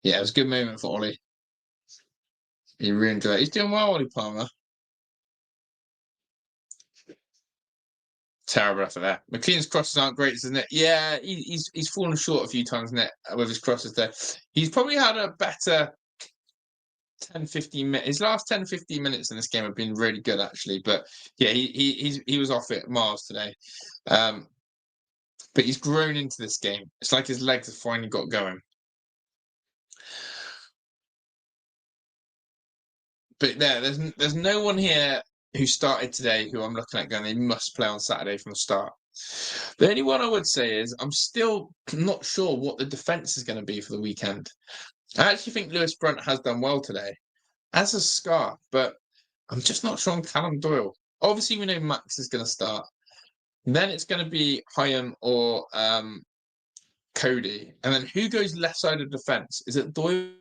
Yeah, it was a good moment for Ollie. He really enjoyed it. He's doing well, Ollie Palmer. Terrible effort there. McLean's crosses aren't great, isn't it? Yeah, he's fallen short a few times, isn't it, with his crosses there. He's probably had a better 10, 15 minutes. His last 10, 15 minutes in this game have been really good, actually. But yeah, he was off it miles today. But he's grown into this game. It's like his legs have finally got going. But there's no one here who started today, who I'm looking at going, they must play on Saturday from the start. The only one I would say is I'm still not sure what the defence is going to be for the weekend. I actually think Lewis Brunt has done well today, as a Scar, but I'm just not sure on Callum Doyle. Obviously, we know Max is going to start. Then it's going to be Hyam or Cody. And then who goes left side of defence? Is it Doyle?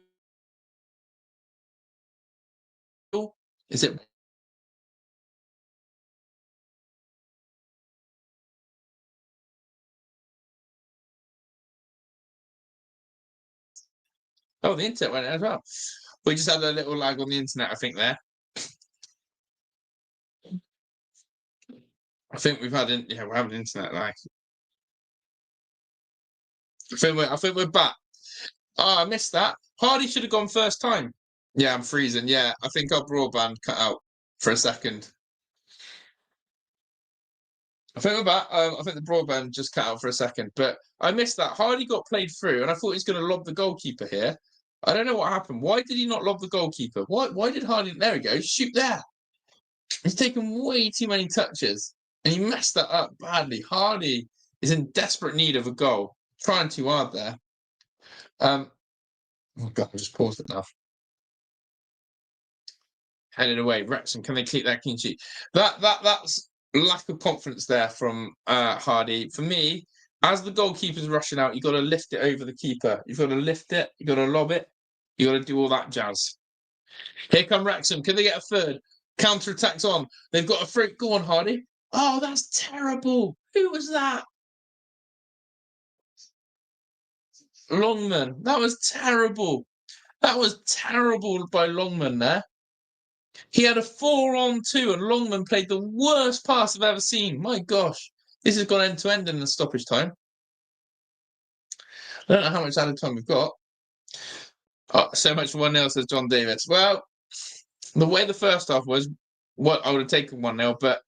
Is it? Oh, the internet went out as well. We just had a little lag on the internet, I think, there. I think we've had, we're having internet lag. I think we're back. Oh, I missed that. Hardy should have gone first time. Yeah, I'm freezing. Yeah, I think our broadband cut out for a second. I think we're back. I think the broadband just cut out for a second, but I missed that. Hardy got played through, and I thought he was going to lob the goalkeeper here. I don't know what happened. Why did he not lob the goalkeeper? Why did Hardy? There we go. Shoot there. He's taken way too many touches, and he messed that up badly. Hardy is in desperate need of a goal. Trying too hard there. Oh God, I just paused it now. Headed away. Wrexham, can they keep that clean sheet? That's lack of confidence there from Hardy. For me, as the goalkeeper's rushing out, you've got to lift it over the keeper. You've got to lift it. You've got to lob it. You've got to do all that jazz. Here come Wrexham. Can they get a third? Counter-attack's on. They've got a free. Go on, Hardy. Oh, that's terrible. Who was that? Longman. That was terrible. That was terrible by Longman there. He had a 4-on-2 and Longman played the worst pass I've ever seen. My gosh. This has gone end-to-end in the stoppage time. I don't know how much added time we've got. Oh, so much for 1-0, says John Davis. Well, the way the first half was, what I would have taken 1-0. But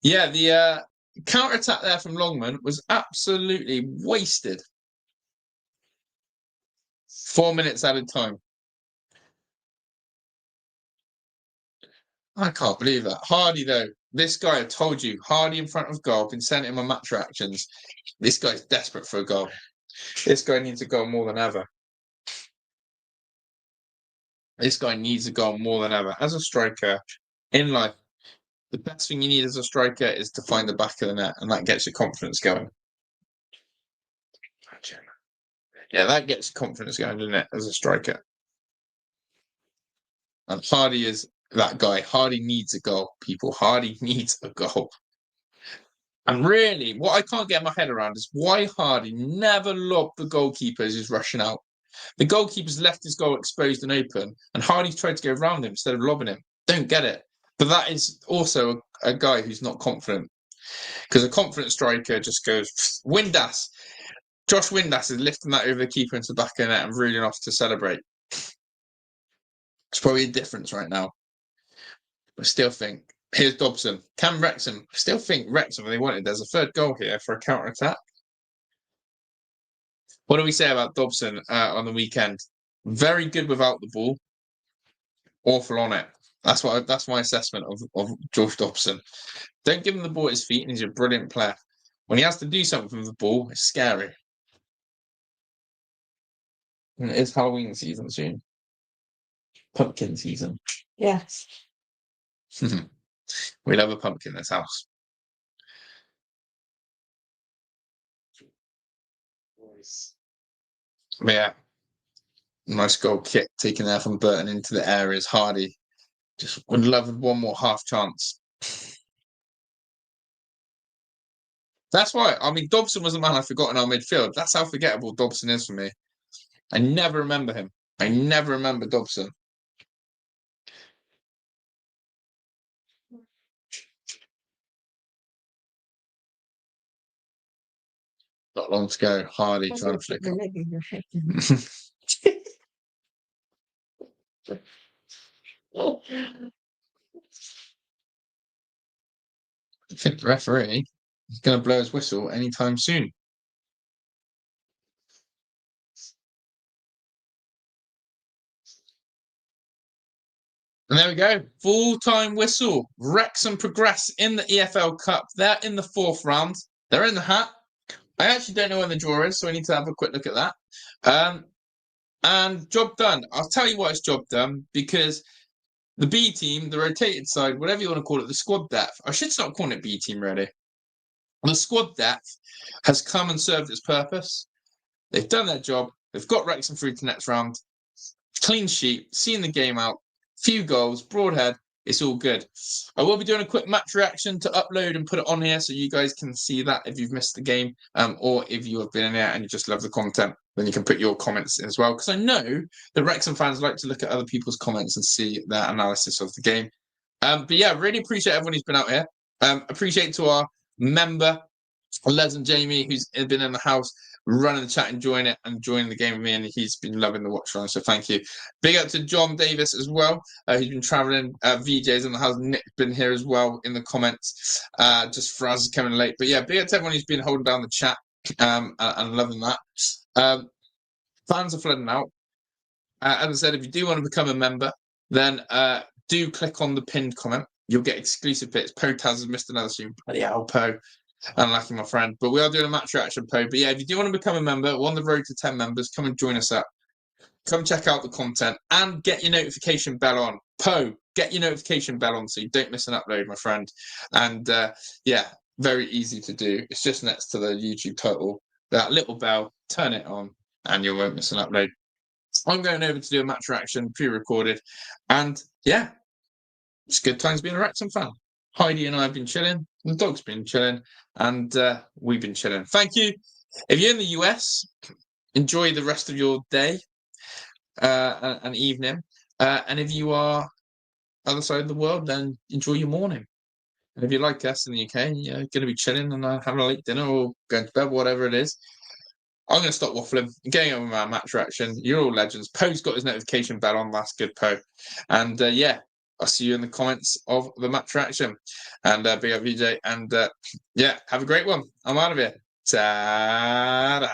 yeah, the counter-attack there from Longman was absolutely wasted. 4 minutes added time. I can't believe that. Hardy, though. This guy, I told you, Hardy in front of goal. I've been sending him on match reactions. This guy's desperate for a goal. This guy needs a goal more than ever. This guy needs a goal more than ever. As a striker, in life, the best thing you need as a striker is to find the back of the net, and that gets your confidence going. Yeah, that gets confidence going, doesn't it, as a striker? And Hardy is that guy. Hardy needs a goal, people. Hardy needs a goal. And really, what I can't get my head around is why Hardy never lobbed the goalkeeper as he's rushing out. The goalkeeper's left his goal exposed and open, and Hardy's tried to go around him instead of lobbing him. Don't get it. But that is also a guy who's not confident. Because a confident striker just goes, Windass. Josh Windass is lifting that over the keeper into the back of the net and reeling off to celebrate. It's probably a difference right now. I still think, here's Dobson. Can Wrexham, I still think Wrexham, if they wanted, there's a third goal here for a counter-attack. What do we say about Dobson on the weekend? Very good without the ball. Awful on it. That's my assessment of Josh Dobson. Don't give him the ball at his feet, and he's a brilliant player. When he has to do something with the ball, it's scary. And it is Halloween season soon. Pumpkin season. Yes. We love a pumpkin in this house. But yeah. Nice goal kick taken there from Burton into the areas. Hardy just would love one more half chance. That's why. I mean, Dobson was a man I forgot in our midfield. That's how forgettable Dobson is for me. I never remember him. I never remember Dobson. Not long to go. Hardy trying to flick on. I think the referee is going to blow his whistle anytime soon. And there we go. Full-time whistle. Wrexham progress in the EFL Cup. They're in the 4th round. They're in the hat. I actually don't know when the draw is, so I need to have a quick look at that. And job done. I'll tell you why it's job done, because the B team, the rotated side, whatever you want to call it, the squad depth, I should start calling it B team, really. The squad depth has come and served its purpose. They've done their job. They've got Wrexham through to next round. Clean sheet, seeing the game out, few goals, Broadhead, it's all good. I will be doing a quick match reaction to upload and put it on here so you guys can see that if you've missed the game, or if you have been in there and you just love the content, then you can put your comments in as well. Because I know that Wrexham fans like to look at other people's comments and see their analysis of the game. But yeah, really appreciate everyone who's been out here. Appreciate to our member, Les and Jamie, who's been in the house, running the chat, enjoying it, and enjoying the game with me, and he's been loving the watch line, so thank you. Big up to John Davis as well, who's been travelling. VJ's in the house. Nick's been here as well in the comments, just for us coming late. But yeah, big up to everyone who's been holding down the chat and loving that. Fans are flooding out. As I said, if you do want to become a member, then do click on the pinned comment. You'll get exclusive bits. Poe Taz has missed another stream. Bloody hell, Poe. Unlucky, my friend. But we are doing a match reaction, Poe. But yeah, if you do want to become a member, we're on the road to 10 members. Come and join us up. Come check out the content and get your notification bell on. Poe, get your notification bell on so you don't miss an upload, my friend. And yeah, very easy to do. It's just next to the YouTube title. That little bell, turn it on, and you won't miss an upload. I'm going over to do a match reaction, pre-recorded. And yeah, it's good times being a Wrexham fan. Heidi and I have been chilling. The dog's been chilling, and we've been chilling. Thank you. If you're in the US, enjoy the rest of your day and evening. And if you are other side of the world, then enjoy your morning. And if you're like us in the UK, you're going to be chilling and having a late dinner or going to bed, whatever it is. I'm going to stop waffling. I'm getting on with my match reaction. You're all legends. Poe's got his notification bell on. That's good, Poe. And yeah, I'll see you in the comments of the match reaction. And big up VJ. And yeah, have a great one. I'm out of here. Ta-da.